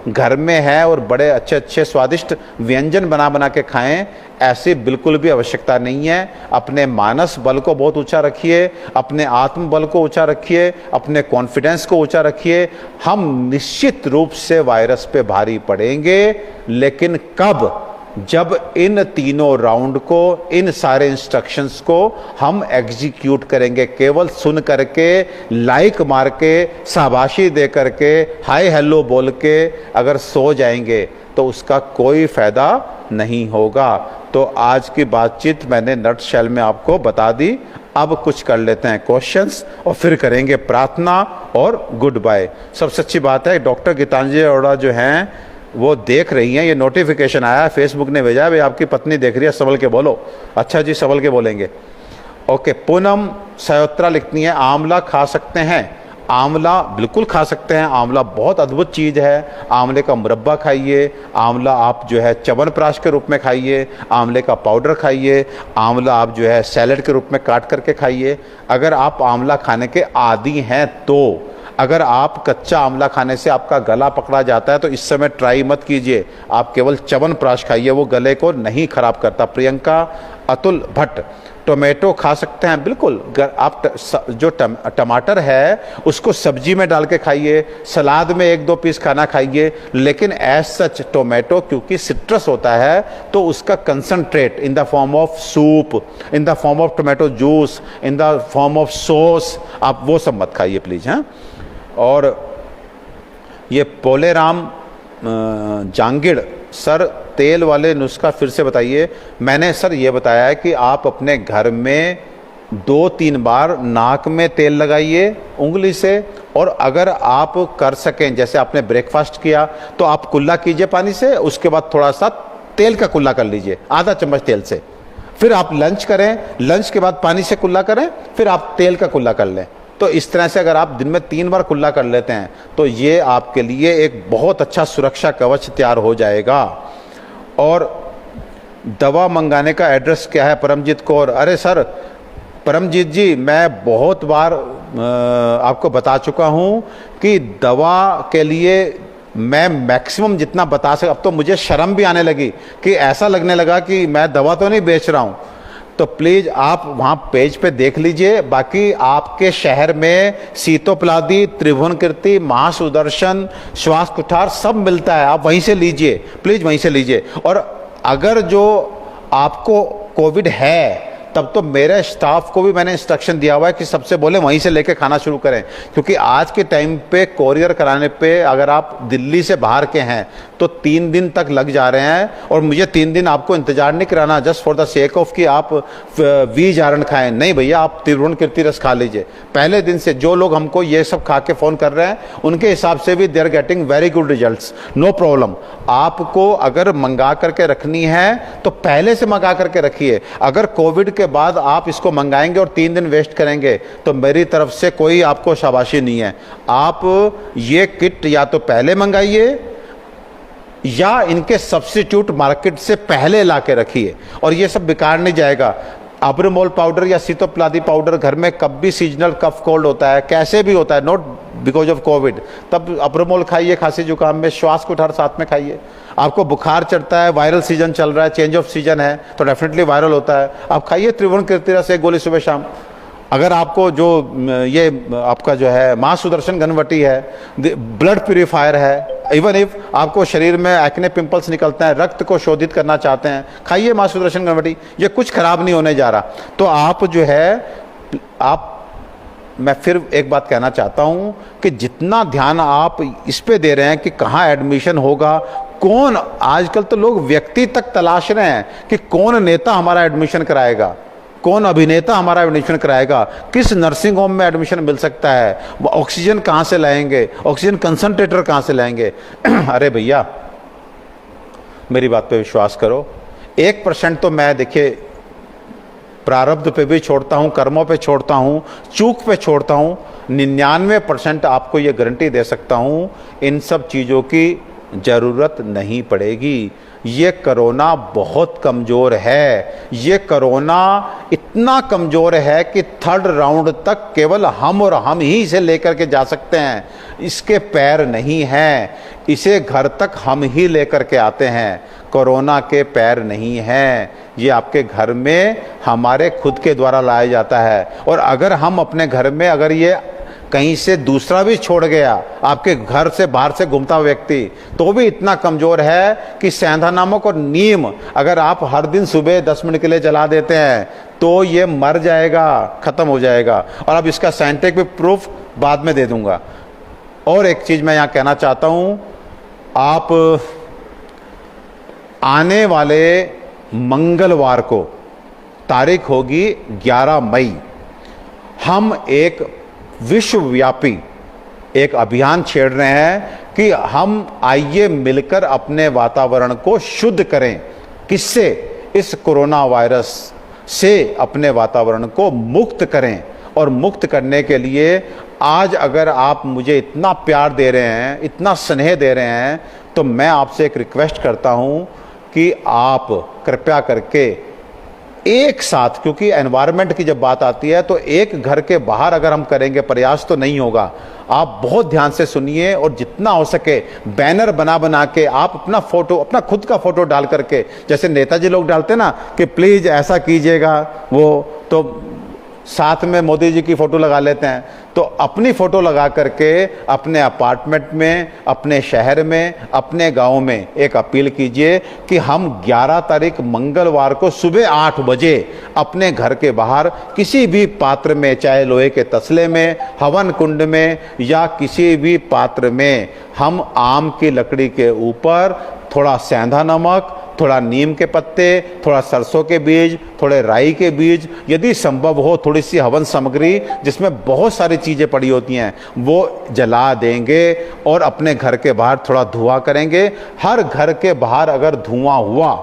घर में हैं और बड़े अच्छे अच्छे स्वादिष्ट व्यंजन बना बना के खाएं, ऐसी बिल्कुल भी आवश्यकता नहीं है। अपने मानस बल को बहुत ऊंचा रखिए, अपने आत्म बल को ऊंचा रखिए, अपने कॉन्फिडेंस को ऊंचा रखिए। हम निश्चित रूप से वायरस पे भारी पड़ेंगे, लेकिन कब? जब इन तीनों राउंड को, इन सारे इंस्ट्रक्शंस को हम एग्जीक्यूट करेंगे। केवल सुन करके, लाइक मार के, शाबाशी दे करके, हाय हेलो बोल के अगर सो जाएंगे तो उसका कोई फायदा नहीं होगा। तो आज की बातचीत मैंने नट शेल में आपको बता दी। अब कुछ कर लेते हैं क्वेश्चंस और फिर करेंगे प्रार्थना और गुड बाय। सबसे अच्छी बात है डॉक्टर गीतांजलि अरोड़ा जो हैं वो देख रही हैं। ये नोटिफिकेशन आया, फेसबुक ने भेजा, भाई आपकी पत्नी देख रही है, संभल के बोलो। अच्छा जी, संभल के बोलेंगे। ओके, पूनम सयोत्रा लिखती हैं आंवला खा सकते हैं? आंवला बिल्कुल खा सकते हैं। आंवला बहुत अद्भुत चीज़ है। आंवले का मुरब्बा खाइए, आंवला आप जो है च्यवनप्राश के रूप में खाइए, आंवले का पाउडर खाइए, आंवला आप जो है सैलेड के रूप में काट करके खाइए। अगर आप आंवला खाने के आदी हैं तो, अगर आप कच्चा आंवला खाने से आपका गला पकड़ा जाता है तो इस समय ट्राई मत कीजिए। आप केवल च्यवनप्राश खाइए, वो गले को नहीं खराब करता। प्रियंका अतुल भट्ट, टोमेटो खा सकते हैं? बिल्कुल। आप जो टमाटर है उसको सब्जी में डाल के खाइए, सलाद में 1-2 पीस खाना खाइए, लेकिन एज सच टोमेटो क्योंकि सिट्रस होता है तो उसका concentrate in the form of soup, in the form of tomato juice, in the form of sauce, आप वो सब मत खाइए प्लीज़। हैं? और ये पोलेराम जांगिड़, सर तेल वाले नुस्खा फिर से बताइए। मैंने सर ये बताया है कि आप अपने घर में 2-3 बार नाक में तेल लगाइए उंगली से, और अगर आप कर सकें, जैसे आपने ब्रेकफास्ट किया तो आप कुल्ला कीजिए पानी से, उसके बाद थोड़ा सा तेल का कुल्ला कर लीजिए, आधा चम्मच तेल से। फिर आप लंच करें, लंच के बाद पानी से कुल्ला करें, फिर आप तेल का कुल्ला कर लें। तो इस तरह से अगर आप दिन में 3 बार कुल्ला कर लेते हैं तो ये आपके लिए एक बहुत अच्छा सुरक्षा कवच तैयार हो जाएगा। और दवा मंगाने का एड्रेस क्या है? परमजीत कौर। अरे सर परमजीत जी, मैं बहुत बार आपको बता चुका हूँ कि दवा के लिए मैं मैक्सिमम जितना बता सक, अब तो मुझे शर्म भी आने लगी कि ऐसा लगने लगा कि मैं दवा तो नहीं बेच रहा हूँ। तो प्लीज़ आप वहाँ पेज पे देख लीजिए। बाकी आपके शहर में सीतोपलादी, त्रिभुवन कीर्ति, महासुदर्शन, श्वास कुठार सब मिलता है, आप वहीं से लीजिए, प्लीज़ वहीं से लीजिए। और अगर जो आपको कोविड है तब तो मेरे स्टाफ को भी मैंने इंस्ट्रक्शन दिया हुआ है कि सबसे बोले वहीं से लेके खाना शुरू करें, क्योंकि आज के टाइम पे कोरियर कराने पे अगर आप दिल्ली से बाहर के हैं तो 3 दिन तक लग जा रहे हैं। और मुझे 3 दिन आपको इंतजार नहीं कराना just for the sake of कि आप वी जारन खाएं, नहीं भैया, आप त्रिभुवन कीर्ति रस खा लीजिए। पहले दिन से जो लोग हमको ये सब खा के फ़ोन कर रहे हैं उनके हिसाब से भी they are getting very good results, no problem. आपको अगर मंगा करके रखनी है तो पहले से मंगा करके रखिए। अगर कोविड के बाद आप इसको मंगाएंगे और 3 दिन वेस्ट करेंगे तो मेरी तरफ से कोई आपको शाबाशी नहीं है। आप ये किट या तो पहले मंगाइए या इनके सब्स्टिट्यूट मार्केट से पहले ला के रखिए, और ये सब बेकार नहीं जाएगा। अब्रोमोल पाउडर या सीतोप्लादी पाउडर घर में कब भी सीजनल कफ कोल्ड होता है, कैसे भी होता है, नॉट बिकॉज ऑफ कोविड, तब अब्रोमोल खाइए खांसी जुकाम में, श्वास कुठार साथ में खाइए। आपको बुखार चढ़ता है, वायरल सीजन चल रहा है, चेंज ऑफ सीजन है तो डेफिनेटली वायरल होता है, आप खाइए त्रिभुवन कीर्ति रस 1 गोली सुबह शाम। अगर आपको जो ये आपका जो है महासुदर्शन घनवटी है, ब्लड प्यूरिफायर है, इवन इफ आपको शरीर में एक्ने पिंपल्स निकलते हैं, रक्त को शोधित करना चाहते हैं, खाइए महासुदर्शन घनवटी, ये कुछ खराब नहीं होने जा रहा। तो आप जो है मैं फिर एक बात कहना चाहता हूं कि जितना ध्यान आप इस पे दे रहे हैं कि कहाँ एडमिशन होगा, कौन, आजकल तो लोग व्यक्ति तक तलाश रहे हैं कि कौन नेता हमारा एडमिशन कराएगा, कौन अभिनेता हमारा एडमिशन कराएगा, किस नर्सिंग होम में एडमिशन मिल सकता है, ऑक्सीजन कहाँ से लाएंगे, ऑक्सीजन कंसंट्रेटर कहाँ से लाएंगे। अरे भैया मेरी बात पे विश्वास करो, 1% तो मैं देखिए प्रारब्ध पे भी छोड़ता हूँ, कर्मों पे छोड़ता हूँ, चूक पे छोड़ता हूँ, 99% आपको ये गारंटी दे सकता हूँ इन सब चीज़ों की ज़रूरत नहीं पड़ेगी। ये कोरोना बहुत कमज़ोर है, ये कोरोना इतना कमज़ोर है कि 3rd राउंड तक केवल हम और हम ही इसे लेकर के जा सकते हैं, इसके पैर नहीं हैं, इसे घर तक हम ही लेकर के आते हैं, कोरोना के पैर नहीं हैं, ये आपके घर में हमारे खुद के द्वारा लाया जाता है। और अगर हम अपने घर में अगर ये कहीं से दूसरा भी छोड़ गया, आपके घर से बाहर से घूमता हुआ व्यक्ति, तो भी इतना कमज़ोर है कि सेंधा नामक और नीम अगर आप हर दिन सुबह 10 मिनट के लिए जला देते हैं तो ये मर जाएगा, ख़त्म हो जाएगा। और अब इसका साइंटिफिक प्रूफ बाद में दे दूंगा। और एक चीज़ मैं यहाँ कहना चाहता हूँ, आप आने वाले मंगलवार को, तारीख होगी 11 मई, हम एक विश्वव्यापी एक अभियान छेड़ रहे हैं कि हम आइए मिलकर अपने वातावरण को शुद्ध करें। किससे? इस कोरोना वायरस से अपने वातावरण को मुक्त करें। और मुक्त करने के लिए आज अगर आप मुझे इतना प्यार दे रहे हैं, इतना स्नेह दे रहे हैं, तो मैं आपसे एक रिक्वेस्ट करता हूं कि आप कृपया करके एक साथ, क्योंकि एनवायरनमेंट की जब बात आती है तो एक घर के बाहर अगर हम करेंगे प्रयास तो नहीं होगा। आप बहुत ध्यान से सुनिए और जितना हो सके बैनर बना बना के आप अपना फोटो, अपना खुद का फोटो डाल करके, जैसे नेताजी लोग डालते ना कि प्लीज़ ऐसा कीजिएगा, वो तो साथ में मोदी जी की फ़ोटो लगा लेते हैं, तो अपनी फ़ोटो लगा करके अपने अपार्टमेंट में, अपने शहर में, अपने गांव में एक अपील कीजिए कि हम 11 तारीख मंगलवार को सुबह 8 बजे अपने घर के बाहर किसी भी पात्र में, चाहे लोहे के तसले में, हवन कुंड में या किसी भी पात्र में, हम आम की लकड़ी के ऊपर थोड़ा सेंधा नमक, थोड़ा नीम के पत्ते, थोड़ा सरसों के बीज, थोड़े राई के बीज, यदि संभव हो थोड़ी सी हवन सामग्री जिसमें बहुत सारी चीज़ें पड़ी होती हैं, वो जला देंगे और अपने घर के बाहर थोड़ा धुआं करेंगे। हर घर के बाहर अगर धुआं हुआ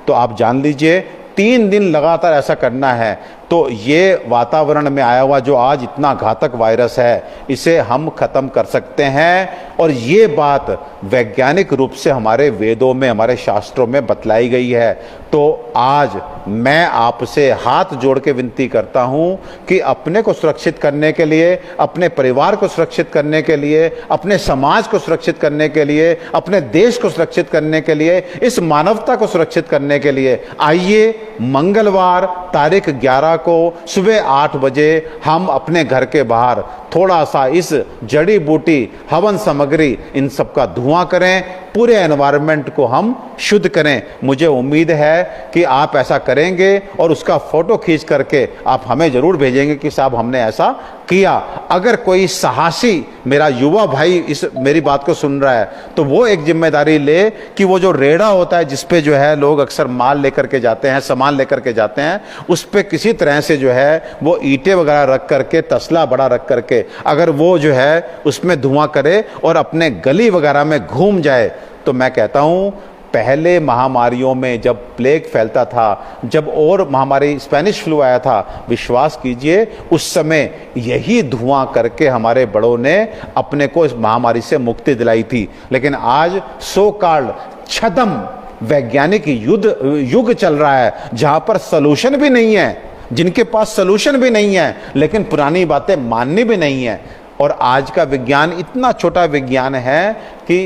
तो आप जान लीजिए 3 दिन लगातार ऐसा करना है, तो ये वातावरण में आया हुआ जो आज इतना घातक वायरस है, इसे हम खत्म कर सकते हैं। और ये बात वैज्ञानिक रूप से हमारे वेदों में, हमारे शास्त्रों में बतलाई गई है। तो आज मैं आपसे हाथ जोड़ के विनती करता हूं कि अपने को सुरक्षित करने के लिए, अपने परिवार को सुरक्षित करने के लिए, अपने समाज को सुरक्षित करने के लिए, अपने देश को सुरक्षित करने के लिए, इस मानवता को सुरक्षित करने के लिए आइए मंगलवार तारीख 11 को सुबह 8 बजे हम अपने घर के बाहर थोड़ा सा इस जड़ी बूटी हवन सामग्री इन सब का धुआं करें, पूरे एनवायरनमेंट को हम शुद्ध करें। मुझे उम्मीद है कि आप ऐसा करेंगे और उसका फोटो खींच करके आप हमें जरूर भेजेंगे कि साहब हमने ऐसा किया। अगर कोई साहसी मेरा युवा भाई इस मेरी बात को सुन रहा है तो वो एक जिम्मेदारी ले कि वो जो रेड़ा होता है जिस पे जो है लोग अक्सर माल लेकर के जाते हैं, सामान लेकर के जाते हैं, उस पे किसी तरह से जो है वो ईंटें वगैरह रख करके, तसला बड़ा रख करके अगर वो जो है उसमें धुआं करे और अपने गली वगैरह में घूम जाए, तो मैं कहता हूं पहले महामारियों में जब प्लेग फैलता था, जब और महामारी स्पेनिश फ्लू आया था, विश्वास कीजिए उस समय यही धुआं करके हमारे बड़ों ने अपने को इस महामारी से मुक्ति दिलाई थी। लेकिन आज सो कॉल्ड छद्म वैज्ञानिक युग चल रहा है जहां पर सलूशन भी नहीं है, जिनके पास सलूशन भी नहीं है, लेकिन पुरानी बातें माननी भी नहीं है। और आज का विज्ञान इतना छोटा विज्ञान है कि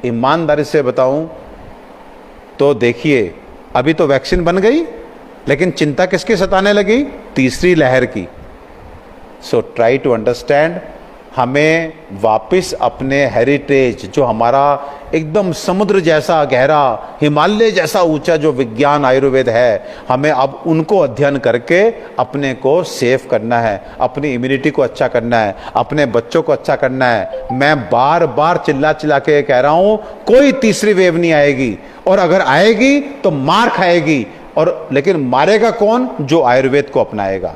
ईमानदारी से बताऊं तो देखिए अभी तो वैक्सीन बन गई, लेकिन चिंता किसकी सताने लगी? तीसरी लहर की। सो ट्राई टू अंडरस्टैंड, हमें वापस अपने हेरिटेज, जो हमारा एकदम समुद्र जैसा गहरा, हिमालय जैसा ऊंचा जो विज्ञान आयुर्वेद है, हमें अब उनको अध्ययन करके अपने को सेफ करना है, अपनी इम्यूनिटी को अच्छा करना है, अपने बच्चों को अच्छा करना है। मैं बार बार चिल्ला चिल्ला के कह रहा हूं, कोई तीसरी वेव नहीं आएगी, और अगर आएगी तो मार खाएगी। और लेकिन मारेगा कौन? जो आयुर्वेद को अपनाएगा।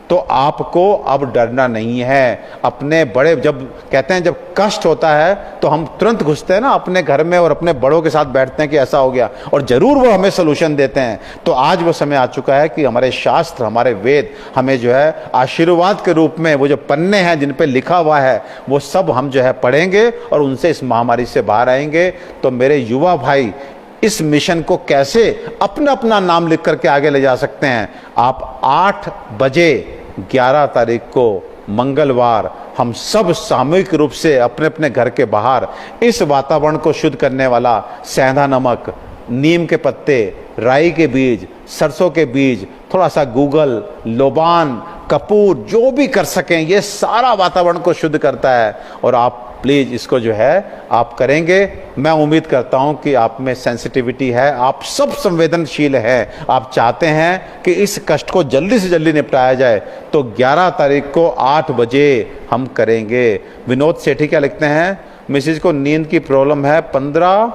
तो आपको अब डरना नहीं है। अपने बड़े, जब कहते हैं जब कष्ट होता है तो हम तुरंत घुसते हैं ना अपने घर में और अपने बड़ों के साथ बैठते हैं कि ऐसा हो गया, और जरूर वो हमें सोल्यूशन देते हैं। तो आज वो समय आ चुका है कि हमारे शास्त्र, हमारे वेद हमें जो है आशीर्वाद के रूप में वो जो पन्ने हैं जिन पे लिखा हुआ है वो सब हम जो है पढ़ेंगे और उनसे इस महामारी से बाहर आएंगे। तो मेरे युवा भाई इस मिशन को कैसे अपना अपना नाम लिख करके आगे ले जा सकते हैं? आप 8 बजे 11 तारीख को मंगलवार हम सब सामूहिक रूप से अपने अपने घर के बाहर इस वातावरण को शुद्ध करने वाला सेंधा नमक, नीम के पत्ते, राई के बीज, सरसों के बीज, थोड़ा सा गूगल, लोबान, कपूर, जो भी कर सकें, ये सारा वातावरण को शुद्ध करता है। और आप प्लीज इसको जो है आप करेंगे। मैं उम्मीद करता हूं कि आप में सेंसिटिविटी है, आप सब संवेदनशील हैं, आप चाहते हैं कि इस कष्ट को जल्दी से जल्दी निपटाया जाए। तो 11 तारीख को 8 बजे हम करेंगे। विनोद सेठी क्या लिखते हैं? मिसिज को नींद की प्रॉब्लम है 15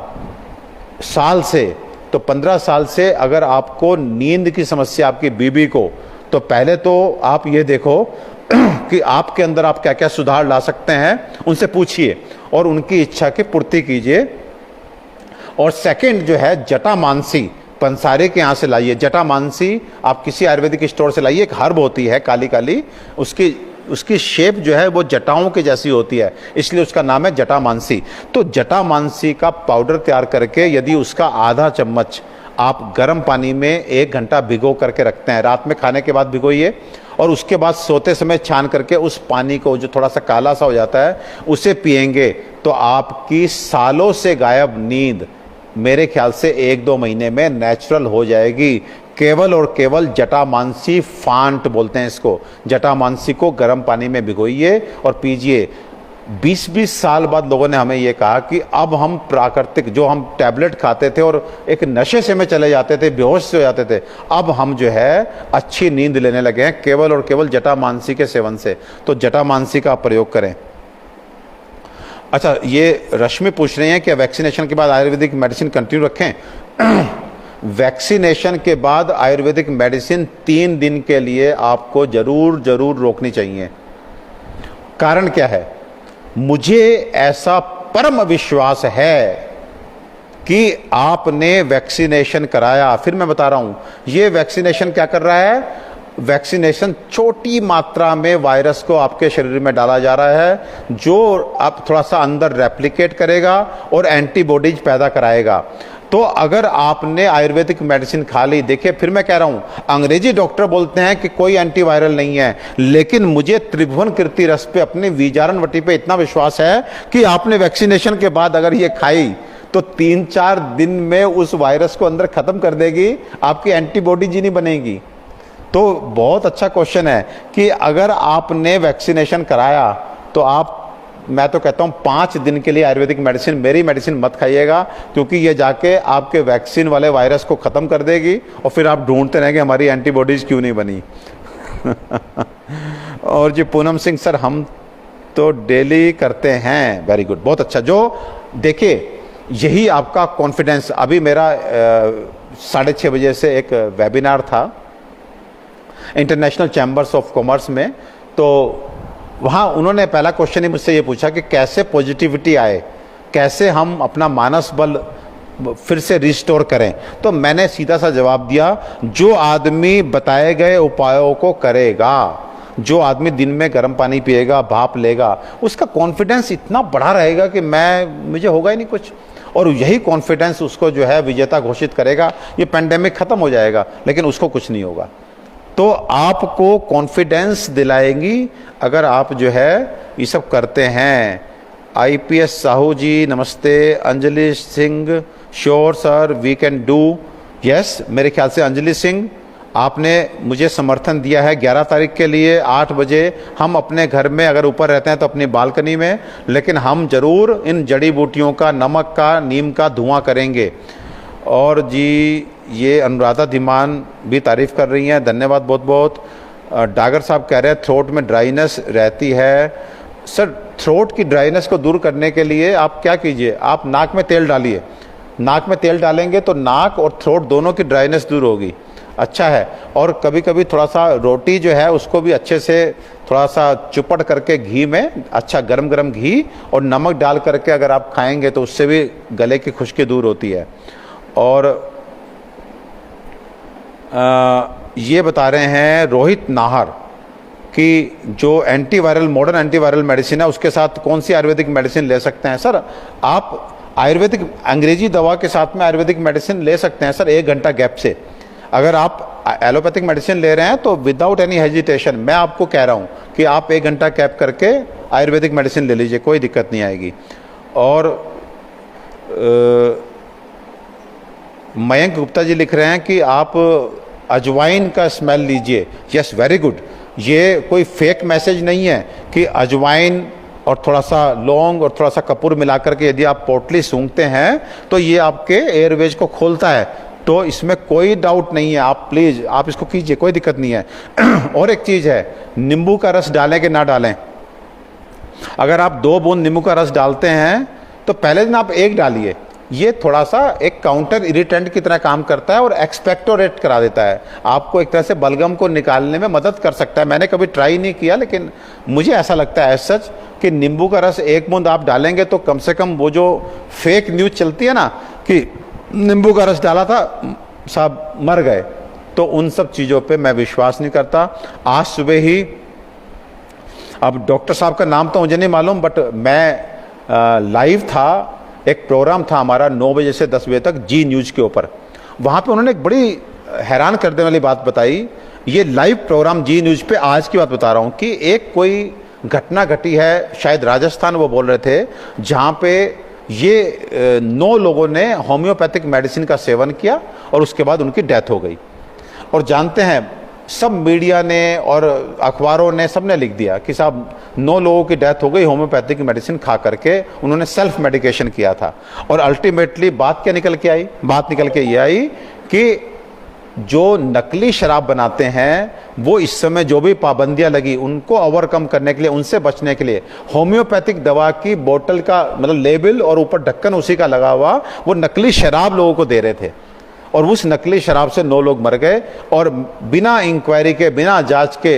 साल से। तो 15 साल से अगर आपको नींद की समस्या, आपकी बीबी को, तो पहले तो आप ये देखो कि आपके अंदर आप क्या क्या सुधार ला सकते हैं, उनसे पूछिए और उनकी इच्छा की पूर्ति कीजिए। और सेकंड जो है जटामानसी, पंसारी के यहाँ से लाइए। जटामानसी आप किसी आयुर्वेदिक स्टोर से लाइए। एक हर्ब होती है काली काली, उसकी शेप जो है वो जटाओं की जैसी होती है, इसलिए उसका नाम है जटामानसी। तो जटामानसी का पाउडर तैयार करके यदि उसका आधा चम्मच आप गर्म पानी में 1 घंटा भिगो करके रखते हैं, रात में खाने के बाद भिगोइए, और उसके बाद सोते समय छान करके उस पानी को जो थोड़ा सा काला सा हो जाता है उसे पिएंगे, तो आपकी सालों से गायब नींद मेरे ख्याल से 1-2 महीने में नेचुरल हो जाएगी। केवल और केवल जटामानसी फांट बोलते हैं इसको, जटामानसी को गर्म पानी में भिगोइए और पीजिए। 20-20 साल बाद लोगों ने हमें ये कहा कि अब हम प्राकृतिक, जो हम टैबलेट खाते थे और एक नशे से में चले जाते थे, बेहोश से हो जाते थे, अब हम जो है अच्छी नींद लेने लगे हैं केवल और केवल जटामानसी के सेवन से। तो जटामानसी का प्रयोग करें। अच्छा, ये रश्मि पूछ रहे हैं कि वैक्सीनेशन के बाद आयुर्वेदिक मेडिसिन कंटिन्यू रखें? वैक्सीनेशन के बाद आयुर्वेदिक मेडिसिन 3 दिन के लिए आपको जरूर रोकनी चाहिए। कारण क्या है? मुझे ऐसा परम विश्वास है कि आपने वैक्सीनेशन कराया। फिर मैं बता रहा हूं, ये वैक्सीनेशन क्या कर रहा है? वैक्सीनेशन छोटी मात्रा में वायरस को आपके शरीर में डाला जा रहा है, जो आप थोड़ा सा अंदर रेप्लिकेट करेगा और एंटीबॉडीज पैदा कराएगा। तो अगर आपने आयुर्वेदिक मेडिसिन खा ली, देखिए फिर मैं कह रहा हूं, अंग्रेजी डॉक्टर बोलते हैं कि कोई एंटीवायरल नहीं है, लेकिन मुझे त्रिभुवन कीर्ति रस पे, अपनी वीजारनवटी पे इतना विश्वास है कि आपने वैक्सीनेशन के बाद अगर ये खाई तो 3-4 दिन में उस वायरस को अंदर खत्म कर देगी, आपकी एंटीबॉडीज ही नहीं बनेगी। तो बहुत अच्छा क्वेश्चन है कि अगर आपने वैक्सीनेशन कराया तो आप, मैं तो कहता हूं 5 दिन के लिए आयुर्वेदिक मेडिसिन, मेरी मेडिसिन मत खाइएगा, क्योंकि ये जाके आपके वैक्सीन वाले वायरस को ख़त्म कर देगी और फिर आप ढूंढते रहेंगे हमारी एंटीबॉडीज़ क्यों नहीं बनी। और जी पूनम सिंह सर, हम तो डेली करते हैं। वेरी गुड, बहुत अच्छा। जो देखिए यही आपका कॉन्फिडेंस, अभी मेरा 6:30 बजे से एक वेबिनार था इंटरनेशनल चैम्बर्स ऑफ कॉमर्स में, तो वहाँ उन्होंने पहला क्वेश्चन ही मुझसे ये पूछा कि कैसे पॉजिटिविटी आए, कैसे हम अपना मानस बल फिर से रिस्टोर करें। तो मैंने सीधा सा जवाब दिया, जो आदमी बताए गए उपायों को करेगा, जो आदमी दिन में गर्म पानी पिएगा, भाप लेगा, उसका कॉन्फिडेंस इतना बड़ा रहेगा कि मुझे होगा ही नहीं कुछ, और यही कॉन्फिडेंस उसको जो है विजेता घोषित करेगा। ये पेंडेमिक खत्म हो जाएगा लेकिन उसको कुछ नहीं होगा। तो आपको कॉन्फिडेंस दिलाएंगी अगर आप जो है ये सब करते हैं। आईपीएस साहू जी नमस्ते। Anjali Singh, sure sir we can do. Yes, मेरे ख्याल से अंजलि सिंह आपने मुझे समर्थन दिया है 11 तारीख के लिए 8 बजे। हम अपने घर में अगर ऊपर रहते हैं तो अपनी बालकनी में, लेकिन हम जरूर इन जड़ी बूटियों का, नमक का, नीम का धुआं करेंगे। और जी ये अनुराधा धीमान भी तारीफ़ कर रही हैं, धन्यवाद बहुत बहुत। डागर साहब कह रहे हैं थ्रोट में ड्राइनेस रहती है। सर थ्रोट की ड्राइनेस को दूर करने के लिए आप क्या कीजिए, आप नाक में तेल डालिए। नाक में तेल डालेंगे तो नाक और थ्रोट दोनों की ड्राइनेस दूर होगी, अच्छा है। और कभी कभी थोड़ा सा रोटी जो है उसको भी अच्छे से थोड़ा सा चुपड़ करके घी में, अच्छा गरम गरम घी और नमक डाल करके अगर आप खाएंगे तो उससे भी गले की खुश्की दूर होती है। और ये बता रहे हैं रोहित नाहर कि जो एंटीवायरल, मॉडर्न एंटीवायरल मेडिसिन है उसके साथ कौन सी आयुर्वेदिक मेडिसिन ले सकते हैं। सर आप आयुर्वेदिक, अंग्रेजी दवा के साथ में आयुर्वेदिक मेडिसिन ले सकते हैं सर 1 घंटा गैप से। अगर आप एलोपैथिक मेडिसिन ले रहे हैं तो विदाउट एनी हेजिटेशन मैं आपको कह रहा हूँ कि आप 1 घंटा गैप करके आयुर्वेदिक मेडिसिन ले लीजिए, कोई दिक्कत नहीं आएगी। और मयंक गुप्ता जी लिख रहे हैं कि आप अजवाइन का स्मेल लीजिए। Yes, very good. ये कोई फेक मैसेज नहीं है कि अजवाइन और थोड़ा सा लौंग और थोड़ा सा कपूर मिलाकर के यदि आप पोटली सूंघते हैं तो ये आपके एयरवेज को खोलता है, तो इसमें कोई डाउट नहीं है। आप प्लीज़ आप इसको कीजिए, कोई दिक्कत नहीं है। और एक चीज़ है, नींबू का रस डालें कि ना डालें। अगर आप 2 बूंद नींबू का रस डालते हैं तो पहले दिन आप 1 डालिए, ये थोड़ा सा एक काउंटर इरिटेंट की तरह काम करता है और एक्सपेक्टोरेट करा देता है, आपको एक तरह से बलगम को निकालने में मदद कर सकता है। मैंने कभी ट्राई नहीं किया लेकिन मुझे ऐसा लगता है एज सच कि नींबू का रस 1 बूंद आप डालेंगे तो कम से कम वो जो फेक न्यूज़ चलती है ना कि नींबू का रस डाला था साहब मर गए, तो उन सब चीज़ों पे मैं विश्वास नहीं करता। आज सुबह ही, अब डॉक्टर साहब का नाम तो मुझे नहीं मालूम, बट मैं लाइव था, एक प्रोग्राम था हमारा 9 बजे से 10 बजे तक जी न्यूज़ के ऊपर। वहाँ पे उन्होंने एक बड़ी हैरान कर देने वाली बात बताई। ये लाइव प्रोग्राम जी न्यूज़ पे, आज की बात बता रहा हूँ, कि एक कोई घटना घटी है, शायद राजस्थान वो बोल रहे थे, जहाँ पे ये 9 लोगों ने होम्योपैथिक मेडिसिन का सेवन किया और उसके बाद उनकी डेथ हो गई। और जानते हैं सब मीडिया ने और अखबारों ने सबने लिख दिया कि साहब 9 लोगों की डेथ हो गई होम्योपैथिक मेडिसिन खा करके, उन्होंने सेल्फ मेडिकेशन किया था। और अल्टीमेटली बात क्या निकल के आई? बात निकल के ये आई कि जो नकली शराब बनाते हैं वो इस समय जो भी पाबंदियां लगी उनको ओवरकम करने के लिए, उनसे बचने के लिए होम्योपैथिक दवा की बोतल का मतलब लेबल और ऊपर ढक्कन उसी का लगा हुआ वो नकली शराब लोगों को दे रहे थे। और उस नकली शराब से 9 लोग मर गए और बिना इंक्वायरी के, बिना जांच के,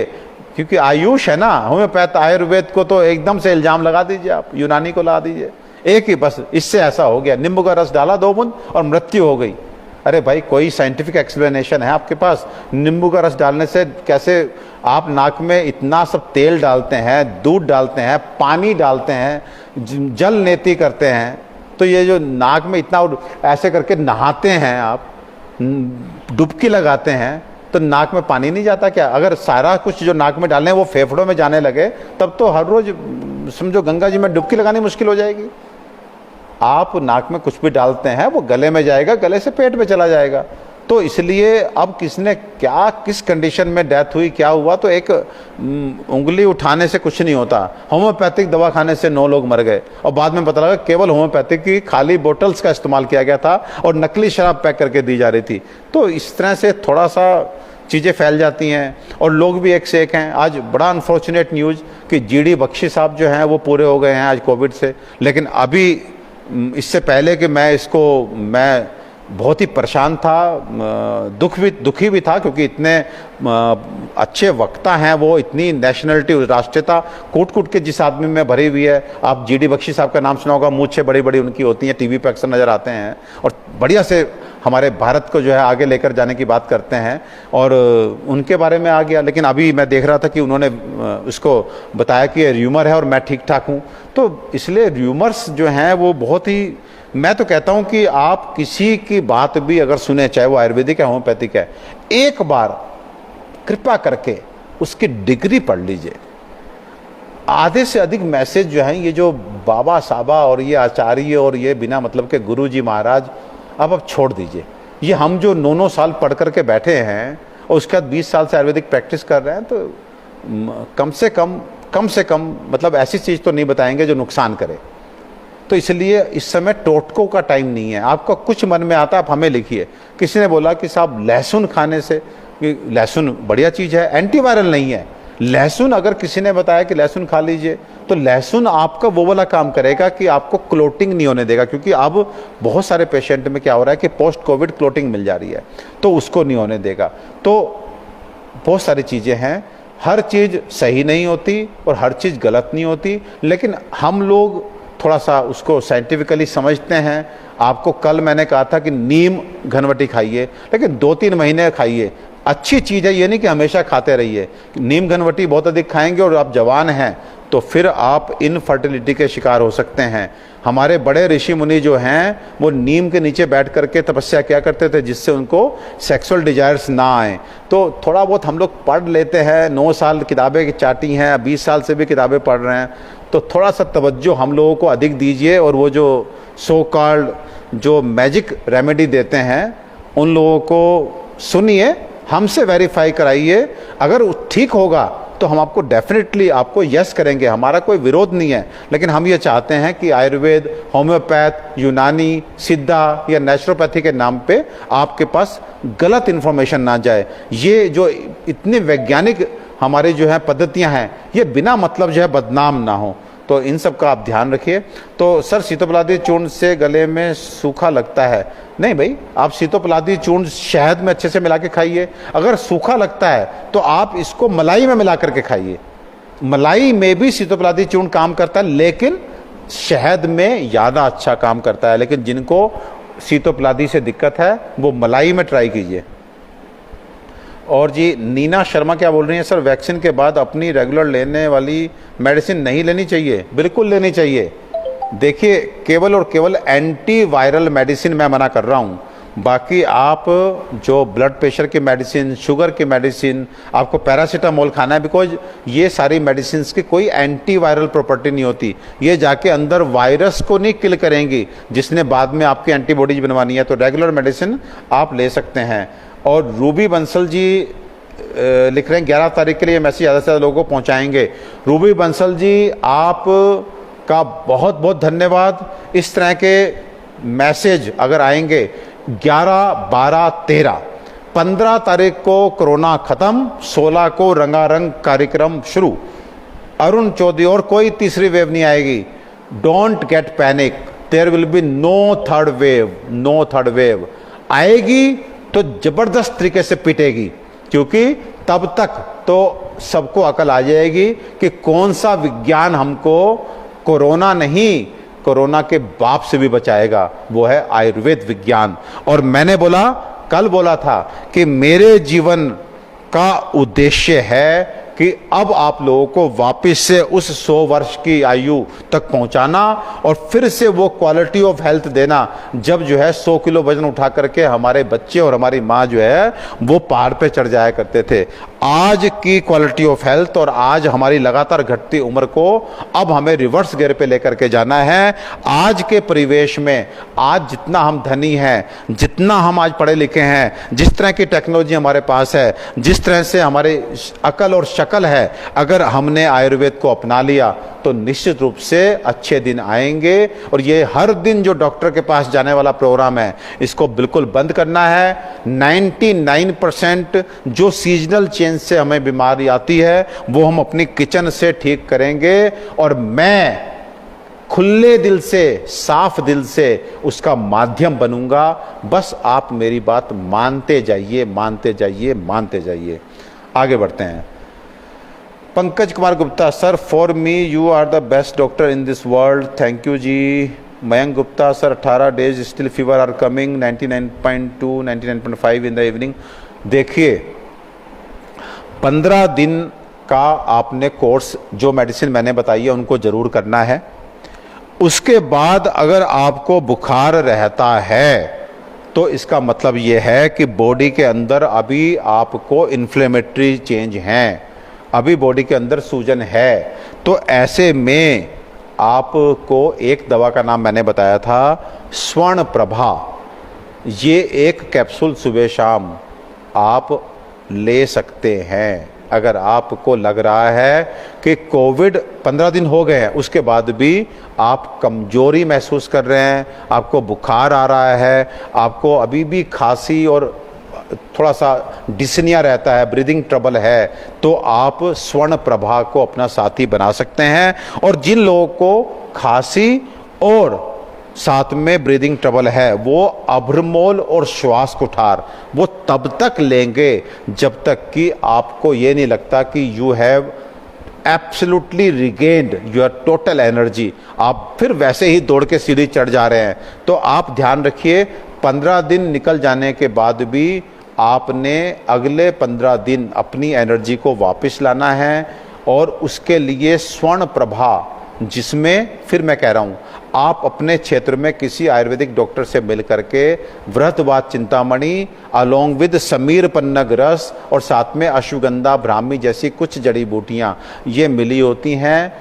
क्योंकि आयुष है ना, होम्योपैथ आयुर्वेद को तो एकदम से इल्जाम लगा दीजिए, आप यूनानी को लगा दीजिए, एक ही बस इससे ऐसा हो गया, नींबू का रस डाला 2 बूंद और मृत्यु हो गई। अरे भाई, कोई साइंटिफिक एक्सप्लेनेशन है आपके पास? नींबू का रस डालने से कैसे? आप नाक में इतना सब तेल डालते हैं, दूध डालते हैं, पानी डालते हैं, जल नेति करते हैं, तो ये जो नाक में इतना ऐसे करके नहाते हैं आप, डुबकी लगाते हैं, तो नाक में पानी नहीं जाता क्या? अगर सारा कुछ जो नाक में डालने वो फेफड़ों में जाने लगे, तब तो हर रोज समझो गंगा जी में डुबकी लगानी मुश्किल हो जाएगी। आप नाक में कुछ भी डालते हैं वो गले में जाएगा, गले से पेट में चला जाएगा। तो इसलिए अब किसने क्या, किस कंडीशन में डेथ हुई, क्या हुआ, तो एक उंगली उठाने से कुछ नहीं होता। होम्योपैथिक दवा खाने से 9 लोग मर गए और बाद में पता लगा केवल होम्योपैथिक की खाली बोतल्स का इस्तेमाल किया गया था और नकली शराब पैक करके दी जा रही थी। तो इस तरह से थोड़ा सा चीज़ें फैल जाती हैं और लोग भी एक से एक हैं। आज बड़ा अनफॉर्चुनेट न्यूज़ कि जीडी बख्शी साहब जो हैं वो पूरे हो गए हैं आज कोविड से। लेकिन अभी इससे पहले कि मैं बहुत ही परेशान था, दुखी भी था, क्योंकि इतने अच्छे वक्ता हैं वो, इतनी नेशनलिटी, राष्ट्रीयता कूट कूट के जिस आदमी में भरी हुई है। आप जीडी बख्शी साहब का नाम सुना होगा, मूंछें बड़ी बड़ी उनकी होती हैं, टीवी पे अक्सर नज़र आते हैं और बढ़िया से हमारे भारत को जो है आगे लेकर जाने की बात करते हैं और उनके बारे में आ गया। लेकिन अभी मैं देख रहा था कि उन्होंने उसको बताया कि र्यूमर है और मैं ठीक ठाक हूँ। तो इसलिए र्यूमर्स जो हैं वो बहुत ही, मैं तो कहता हूं कि आप किसी की बात भी अगर सुने, चाहे वो आयुर्वेदिक है, होम्योपैथिक है, एक बार कृपा करके उसकी डिग्री पढ़ लीजिए। आधे से अधिक मैसेज जो हैं, ये जो बाबा साबा और ये आचार्य और ये बिना मतलब के गुरु जी महाराज, अब छोड़ दीजिए। ये हम जो 9 साल पढ़ करके बैठे हैं और उसके बाद 20 साल से आयुर्वेदिक प्रैक्टिस कर रहे हैं, तो कम से कम मतलब ऐसी चीज़ तो नहीं बताएंगे जो नुकसान करे। तो इसलिए इस समय टोटकों का टाइम नहीं है। आपका कुछ मन में आता है आप हमें लिखिए। किसी ने बोला कि साहब लहसुन खाने से, लहसुन बढ़िया चीज़ है, एंटीवायरल नहीं है। लहसुन अगर किसी ने बताया कि लहसुन खा लीजिए, तो लहसुन आपका वो वाला काम करेगा कि आपको क्लोटिंग नहीं होने देगा, क्योंकि अब बहुत सारे पेशेंट में क्या हो रहा है कि पोस्ट कोविड क्लोटिंग मिल जा रही है, तो उसको नहीं होने देगा। तो बहुत सारी चीज़ें हैं, हर चीज़ सही नहीं होती और हर चीज़ गलत नहीं होती, लेकिन हम लोग थोड़ा सा उसको साइंटिफिकली समझते हैं। आपको कल मैंने कहा था कि नीम घनवटी खाइए, लेकिन 2-3 महीने खाइए, अच्छी चीज़ है, ये नहीं कि हमेशा खाते रहिए। नीम घनवटी बहुत अधिक खाएंगे और आप जवान हैं तो फिर आप इनफर्टिलिटी के शिकार हो सकते हैं। हमारे बड़े ऋषि मुनि जो हैं वो नीम के नीचे बैठ करके तपस्या क्या करते थे, जिससे उनको सेक्सुअल डिजायर्स ना आए। तो थोड़ा बहुत हम लोग पढ़ लेते हैं, 9 साल किताबें चाटी हैं, 20 साल से भी किताबें पढ़ रहे हैं, तो थोड़ा सा तवज्जो हम लोगों को अधिक दीजिए और वो जो सो कॉल्ड जो मैजिक रेमेडी देते हैं उन लोगों को सुनिए, हमसे वेरीफाई कराइए। अगर ठीक होगा तो हम आपको डेफिनेटली आपको यस करेंगे, हमारा कोई विरोध नहीं है। लेकिन हम ये चाहते हैं कि आयुर्वेद, होम्योपैथ, यूनानी, सिद्धा या नेचुरोपैथी के नाम पे आपके पास गलत इन्फॉर्मेशन ना जाए। ये जो इतनी वैज्ञानिक हमारी जो है पद्धतियां हैं, ये बिना मतलब जो है बदनाम ना हो, तो इन सब का आप ध्यान रखिए। तो सर सीतोपलादी चूर्ण से गले में सूखा लगता है, नहीं भाई, आप सीतोपलादी चूर्ण शहद में अच्छे से मिला के खाइए। अगर सूखा लगता है तो आप इसको मलाई में मिला करके खाइए। मलाई में भी सीतोपलादी चूर्ण काम करता है, लेकिन शहद में ज़्यादा अच्छा काम करता है। लेकिन जिनको सीतोपलादी से दिक्कत है वो मलाई में ट्राई कीजिए। और जी नीना शर्मा क्या बोल रही हैं, सर वैक्सीन के बाद अपनी रेगुलर लेने वाली मेडिसिन नहीं लेनी चाहिए? बिल्कुल लेनी चाहिए। देखिए, केवल और केवल एंटीवायरल मेडिसिन मैं मना कर रहा हूँ, बाकी आप जो ब्लड प्रेशर की मेडिसिन, शुगर की मेडिसिन, आपको पैरासीटामोल खाना है, बिकॉज ये सारी मेडिसिन की कोई एंटीवायरल प्रॉपर्टी नहीं होती। ये जाके अंदर वायरस को नहीं किल करेंगी जिसने बाद में आपकी एंटीबॉडीज बनवानी है। तो रेगुलर मेडिसिन आप ले सकते हैं। और रूबी बंसल जी लिख रहे हैं 11 तारीख के लिए मैसेज ज़्यादा से ज़्यादा लोगों को पहुँचाएंगे। रूबी बंसल जी, आप का बहुत बहुत धन्यवाद। इस तरह के मैसेज अगर आएंगे 11, 12, 13, 15 तारीख को कोरोना खत्म, 16 को रंगारंग कार्यक्रम शुरू, अरुण चौधरी, और कोई तीसरी वेव नहीं आएगी। Don't get panic, there will be no third wave, no third wave. आएगी तो जबरदस्त तरीके से पिटेगी, क्योंकि तब तक तो सबको अकल आ जाएगी कि कौन सा विज्ञान हमको कोरोना नहीं कोरोना के बाप से भी बचाएगा, वो है आयुर्वेद विज्ञान। और मैंने कल बोला था कि मेरे जीवन का उद्देश्य है कि अब आप लोगों को वापस से उस 100 वर्ष की आयु तक पहुंचाना और फिर से वो क्वालिटी ऑफ हेल्थ देना जब जो है 100 किलो वजन उठा करके हमारे बच्चे और हमारी माँ जो है वो पहाड़ पे चढ़ जाया करते थे। आज की क्वालिटी ऑफ हेल्थ और आज हमारी लगातार घटती उम्र को अब हमें रिवर्स गियर पे लेकर के जाना है। आज के परिवेश में आज जितना हम धनी हैं, जितना हम आज पढ़े लिखे हैं, जिस तरह की टेक्नोलॉजी हमारे पास है, जिस तरह से हमारे अकल और शकल है, अगर हमने आयुर्वेद को अपना लिया तो निश्चित रूप से अच्छे दिन आएंगे। और ये हर दिन जो डॉक्टर के पास जाने वाला प्रोग्राम है, इसको बिल्कुल बंद करना है। 99% जो सीजनल चेंज से हमें बीमारी आती है वो हम अपनी किचन से ठीक करेंगे। और मैं खुले दिल से, साफ दिल से उसका माध्यम बनूंगा। बस आप मेरी बात मानते जाइए, मानते जाइए, मानते जाइए। आगे बढ़ते हैं। Pankaj Kumar Gupta, sir for me you are the best doctor in this world, thank you ji. Mayank Gupta, sir 18 days still fever are coming, 99.2 99.5 in the evening. देखिए 15 दिन का आपने कोर्स, जो मेडिसिन मैंने बताई है उनको जरूर करना है। उसके बाद अगर आपको बुखार रहता है तो इसका मतलब ये है कि बॉडी के अंदर अभी आपको इन्फ्लेमेटरी चेंज हैं, अभी बॉडी के अंदर सूजन है। तो ऐसे में आपको एक दवा का नाम मैंने बताया था, स्वर्ण प्रभा। ये एक कैप्सूल सुबह शाम आप ले सकते हैं। अगर आपको लग रहा है कि कोविड 15 दिन हो गए हैं, उसके बाद भी आप कमजोरी महसूस कर रहे हैं, आपको बुखार आ रहा है, आपको अभी भी खांसी और थोड़ा सा डिस्निया रहता है, ब्रीदिंग ट्रबल है, तो आप स्वर्ण प्रभा को अपना साथी बना सकते हैं। और जिन लोगों को खांसी और साथ में ब्रीदिंग ट्रबल है, वो अभ्रमोल और श्वास कुठार वो तब तक लेंगे जब तक कि आपको ये नहीं लगता कि you have absolutely regained your total energy, आप फिर वैसे ही दौड़ के सीढ़ी चढ़ जा रहे हैं। तो आप ध्यान रखिए, 15 दिन निकल जाने के बाद भी आपने अगले 15 दिन अपनी एनर्जी को वापस लाना है। और उसके लिए स्वर्ण प्रभा, जिसमें फिर मैं कह रहा हूँ, आप अपने क्षेत्र में किसी आयुर्वेदिक डॉक्टर से मिल करके वृद्धवात चिंतामणि अलोंग विद समीर पन्नग रस और साथ में अश्वगंधा ब्राह्मी जैसी कुछ जड़ी बूटियाँ ये मिली होती हैं,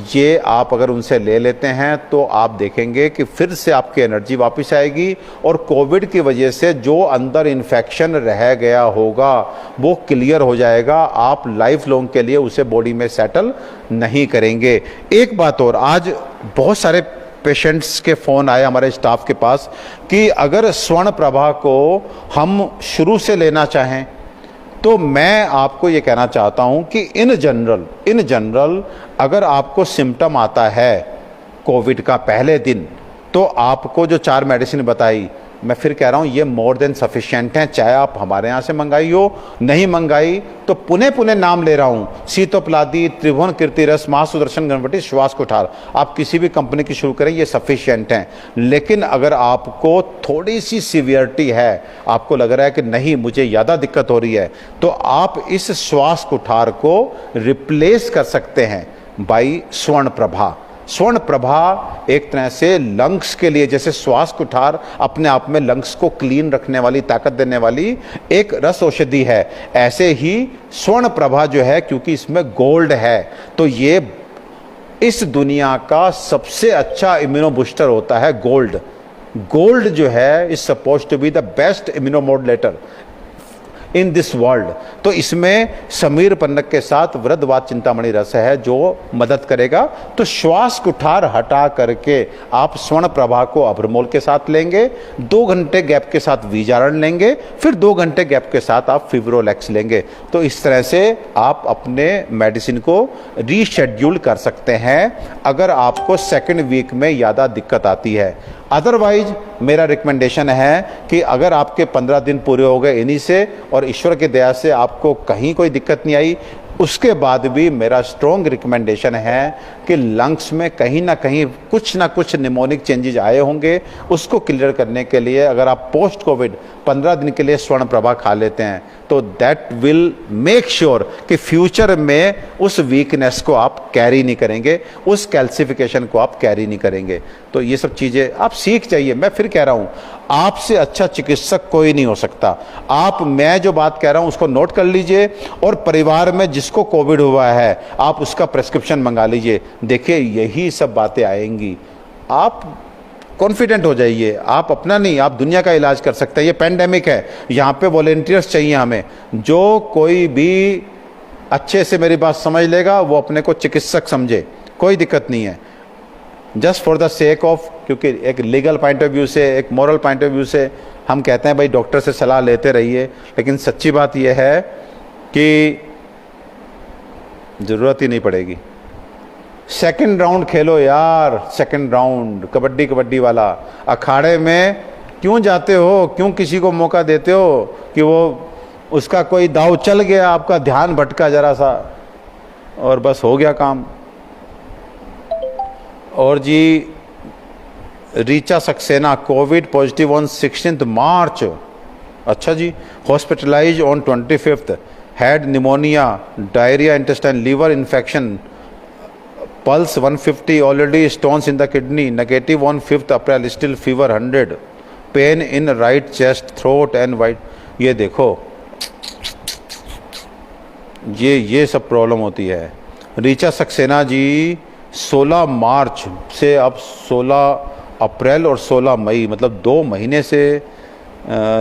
ये आप अगर उनसे ले लेते हैं तो आप देखेंगे कि फिर से आपकी एनर्जी वापस आएगी। और कोविड की वजह से जो अंदर इन्फेक्शन रह गया होगा वो क्लियर हो जाएगा। आप लाइफ लॉन्ग के लिए उसे बॉडी में सेटल नहीं करेंगे। एक बात और, आज बहुत सारे पेशेंट्स के फ़ोन आए हमारे स्टाफ के पास कि अगर स्वर्ण प्रभा को हम शुरू से लेना चाहें तो मैं आपको ये कहना चाहता हूँ कि इन जनरल अगर आपको सिम्टम आता है कोविड का पहले दिन, तो आपको जो 4 मेडिसिन बताई, मैं फिर कह रहा हूँ ये मोर देन सफिशिएंट हैं। चाहे आप हमारे यहाँ से मंगाई हो, नहीं मंगाई तो पुणे नाम ले रहा हूँ, शीतोपलादी, त्रिभुवन कीर्ति रस, महासुदर्शन गणपति, श्वास कुठार, आप किसी भी कंपनी की शुरू करें, ये सफिशिएंट हैं। लेकिन अगर आपको थोड़ी सी सीवियरिटी है, आपको लग रहा है कि नहीं मुझे ज़्यादा दिक्कत हो रही है, तो आप इस श्वास कुठार को रिप्लेस कर सकते हैं बाई स्वर्ण प्रभा। स्वर्ण प्रभा एक तरह से लंग्स के लिए, जैसे श्वास कुठार अपने आप में लंग्स को क्लीन रखने वाली, ताकत देने वाली एक रस औषधि है, ऐसे ही स्वर्ण प्रभा जो है, क्योंकि इसमें गोल्ड है, तो ये इस दुनिया का सबसे अच्छा इम्यूनो बूस्टर होता है गोल्ड। गोल्ड जो है is suppose to be the best immunomodulator in this world. तो इसमें समीर पन्नग के साथ वृद्धवात चिंतामणि रस है जो मदद करेगा। तो श्वास कुठार हटा करके आप स्वर्ण प्रभा को अभ्रमोल के साथ लेंगे, 2 घंटे गैप के साथ वीजारण लेंगे, फिर 2 घंटे गैप के साथ आप फिब्रोलेक्स लेंगे। तो इस तरह से आप अपने मेडिसिन को रीशेड्यूल कर सकते हैं अगर आपको सेकेंड वीक में ज़्यादा दिक्कत आती है। अदरवाइज मेरा रिकमेंडेशन है कि अगर आपके 15 दिन पूरे हो गए इन्हीं से और ईश्वर की दया से आपको कहीं कोई दिक्कत नहीं आई, उसके बाद भी मेरा स्ट्रॉन्ग रिकमेंडेशन है कि लंग्स में कहीं ना कुछ निमोनिक चेंजेज आए होंगे। उसको क्लियर करने के लिए अगर आप पोस्ट कोविड 15 दिन के लिए स्वर्ण प्रभा खा लेते हैं तो दैट विल मेक श्योर कि फ्यूचर में उस वीकनेस को आप कैरी नहीं करेंगे, उस कैल्सिफिकेशन को आप कैरी नहीं करेंगे। तो ये सब चीज़ें आप सीख जाइए। मैं फिर कह रहा हूँ, आपसे अच्छा चिकित्सक कोई नहीं हो सकता। मैं जो बात कह रहा हूँ उसको नोट कर लीजिए और परिवार में जिसको कोविड हुआ है आप उसका प्रेस्क्रिप्शन मंगा लीजिए। देखिए यही सब बातें आएंगी, आप कॉन्फिडेंट हो जाइए। आप अपना नहीं, आप दुनिया का इलाज कर सकते हैं। ये पेंडेमिक है, यहाँ पे वॉलेंटियर्स चाहिए हमें। जो कोई भी अच्छे से मेरी बात समझ लेगा वो अपने को चिकित्सक समझे, कोई दिक्कत नहीं है। Just for the sake of, क्योंकि एक लीगल पॉइंट ऑफ व्यू से, एक मॉरल पॉइंट ऑफ व्यू से हम कहते हैं भाई डॉक्टर से सलाह लेते रहिए, लेकिन सच्ची बात यह है कि ज़रूरत ही नहीं पड़ेगी। सेकंड राउंड खेलो यार, सेकंड राउंड कबड्डी वाला। अखाड़े में क्यों जाते हो, क्यों किसी को मौका देते हो कि वो उसका कोई दाव चल गया, आपका ध्यान भटका जरा सा और बस हो गया काम। और जी Richa Saxena covid positive on 16 March. अच्छा जी, hospitalize on 25, had pneumonia, diarrhea, intestine, liver infection, pulse 150, already stones in the kidney, negative on 5 April, still fever 100, pain in right chest, throat and white. ये देखो ये सब प्रॉब्लम होती है। रीचा सक्सेना जी 16 मार्च से अब 16 अप्रैल और 16 मई, मतलब 2 महीने से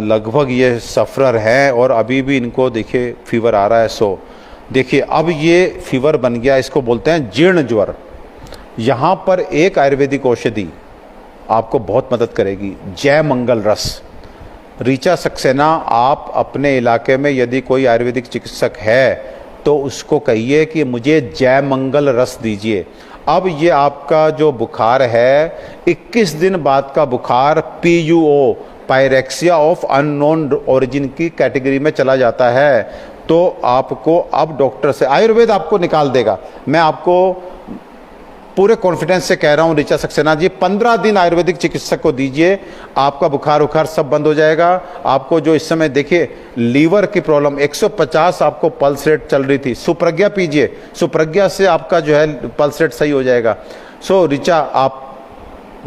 लगभग ये सफ़रर हैं और अभी भी इनको देखिए फीवर आ रहा है। देखिए अब ये फीवर बन गया, इसको बोलते हैं जीर्ण ज्वर। यहाँ पर एक आयुर्वेदिक औषधि आपको बहुत मदद करेगी, जय मंगल रस। रीचा सक्सेना, आप अपने इलाके में यदि कोई आयुर्वेदिक चिकित्सक है तो उसको कहिए कि मुझे जय मंगल रस दीजिए। अब ये आपका जो बुखार है 21 दिन बाद का बुखार PUO, pyrexia of unknown origin की कैटेगरी में चला जाता है। तो आपको अब डॉक्टर से आयुर्वेद आपको निकाल देगा। मैं आपको पूरे कॉन्फिडेंस से कह रहा हूं रीचा सक्सेना जी, 15 दिन आयुर्वेदिक चिकित्सक को दीजिए, आपका बुखार उखार सब बंद हो जाएगा। आपको जो इस समय देखिए लीवर की प्रॉब्लम 150 आपको पल्स रेट चल रही थी, सुप्रज्ञा पीजिए, सुप्रज्ञा से आपका जो है पल्स रेट सही हो जाएगा। रीचा, आप,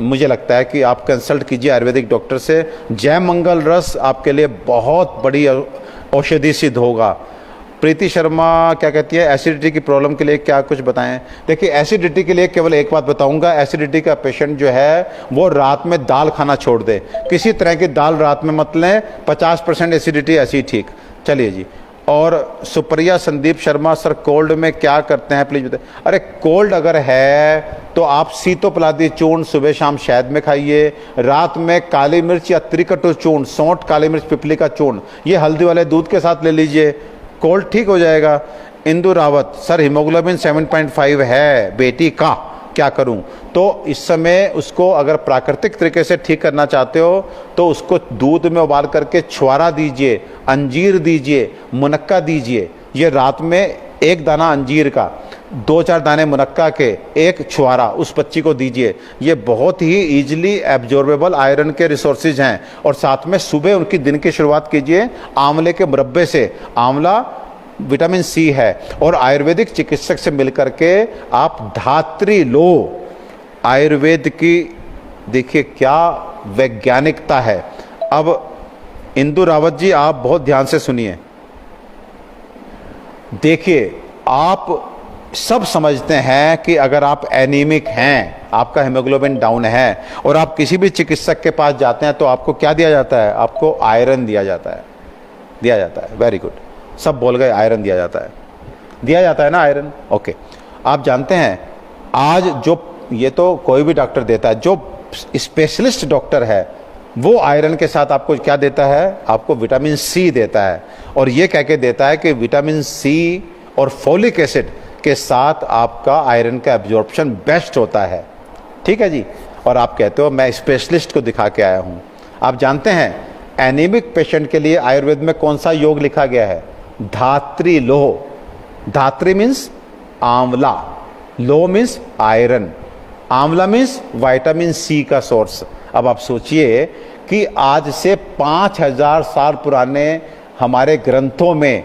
मुझे लगता है कि आप कंसल्ट कीजिए आयुर्वेदिक डॉक्टर से। जय मंगल रस आपके लिए बहुत बड़ी औषधि सिद्ध होगा। प्रीति शर्मा क्या कहती है, एसिडिटी की प्रॉब्लम के लिए क्या कुछ बताएं? देखिए एसिडिटी के लिए केवल एक बात बताऊंगा, एसिडिटी का पेशेंट जो है वो रात में दाल खाना छोड़ दे, किसी तरह की दाल रात में मत लें, 50% एसिडिटी ऐसी ठीक। चलिए जी। और सुप्रिया संदीप शर्मा, सर कोल्ड में क्या करते हैं प्लीज बताएं? अरे कोल्ड अगर है तो आप सीतोपलादी चूर्ण सुबह शाम शहद में खाइए, रात में काली मिर्च या त्रिकटु चूर्ण, सौंठ, काली मिर्च, पिपली का चूर्ण, ये हल्दी वाले दूध के साथ ले लीजिए, कोल्ड ठीक हो जाएगा। इंदु रावत, सर हीमोग्लोबिन 7.5 है बेटी का, क्या करूं? तो इस समय उसको अगर प्राकृतिक तरीके से ठीक करना चाहते हो तो उसको दूध में उबाल करके छुआरा दीजिए, अंजीर दीजिए, मुनक्का दीजिए। ये रात में एक दाना अंजीर का, 2-4 दाने मुनक्का के, एक छुआरा उस बच्ची को दीजिए। ये बहुत ही ईजिली एब्जॉर्बेबल आयरन के रिसोर्सेज हैं। और साथ में सुबह उनकी दिन की शुरुआत कीजिए आंवले के मुरब्बे से। आंवला विटामिन C है। और आयुर्वेदिक चिकित्सक से मिलकर के आप धात्री लो। आयुर्वेद की देखिए क्या वैज्ञानिकता है। अब इंदु रावत जी, आप बहुत ध्यान से सुनिए। देखिए आप सब समझते हैं कि अगर आप एनीमिक हैं, आपका हीमोग्लोबिन डाउन है और आप किसी भी चिकित्सक के पास जाते हैं तो आपको क्या दिया जाता है? आपको आयरन दिया जाता है। वेरी गुड, सब बोल गए, आयरन दिया जाता है ना, आयरन। ओके, आप जानते हैं आज जो, ये तो कोई भी डॉक्टर देता है, जो स्पेशलिस्ट डॉक्टर है वो आयरन के साथ आपको क्या देता है? आपको विटामिन C देता है। और ये कह के देता है कि विटामिन C और फोलिक एसिड के साथ आपका आयरन का एब्जॉर्प्शन बेस्ट होता है। ठीक है जी। और आप कहते हो मैं स्पेशलिस्ट को दिखा के आया हूँ। आप जानते हैं एनीमिक पेशेंट के लिए आयुर्वेद में कौन सा योग लिखा गया है? धात्री लोह। धात्री मीन्स आंवला। लो मीन्स आयरन, आंवला मीन्स विटामिन सी का सोर्स। अब आप सोचिए कि आज से 5000 साल पुराने हमारे ग्रंथों में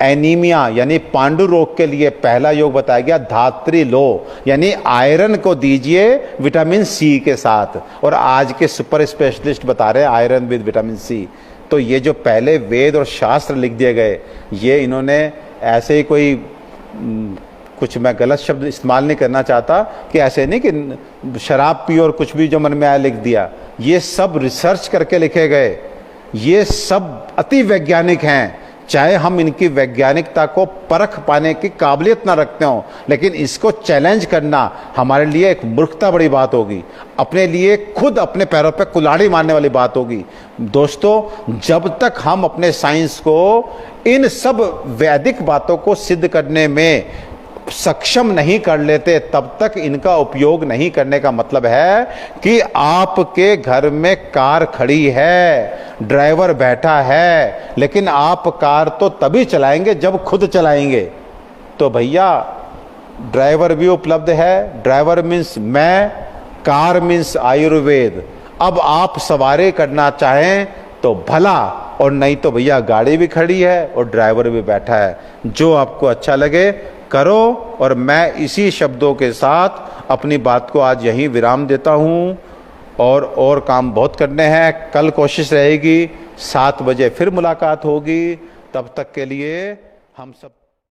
एनीमिया यानी पांडु रोग के लिए पहला योग बताया गया धात्री लो, यानी आयरन को दीजिए विटामिन सी के साथ, और आज के सुपर स्पेशलिस्ट बता रहे हैं आयरन विद विटामिन सी। तो ये जो पहले वेद और शास्त्र लिख दिए गए, ये इन्होंने ऐसे ही कोई कुछ, मैं गलत शब्द इस्तेमाल नहीं करना चाहता कि ऐसे नहीं कि शराब पियो और कुछ भी जो मन में आया लिख दिया, ये सब रिसर्च करके लिखे गए, ये सब अति वैज्ञानिक हैं। चाहे हम इनकी वैज्ञानिकता को परख पाने की काबिलियत ना रखते हो, लेकिन इसको चैलेंज करना हमारे लिए एक मूर्खता बड़ी बात होगी, अपने लिए खुद अपने पैरों पे कुल्हाड़ी मारने वाली बात होगी। दोस्तों, जब तक हम अपने साइंस को इन सब वैदिक बातों को सिद्ध करने में सक्षम नहीं कर लेते, तब तक इनका उपयोग नहीं करने का मतलब है कि आपके घर में कार खड़ी है, ड्राइवर बैठा है, लेकिन आप कार तो तभी चलाएंगे जब खुद चलाएंगे। तो भैया ड्राइवर भी उपलब्ध है, ड्राइवर मीन्स मैं, कार मीन्स आयुर्वेद। अब आप सवारी करना चाहें तो भला, और नहीं तो भैया गाड़ी भी खड़ी है और ड्राइवर भी बैठा है, जो आपको अच्छा लगे करो। और मैं इसी शब्दों के साथ अपनी बात को आज यहीं विराम देता हूँ, और काम बहुत करने हैं। कल कोशिश रहेगी 7 बजे फिर मुलाकात होगी, तब तक के लिए हम सब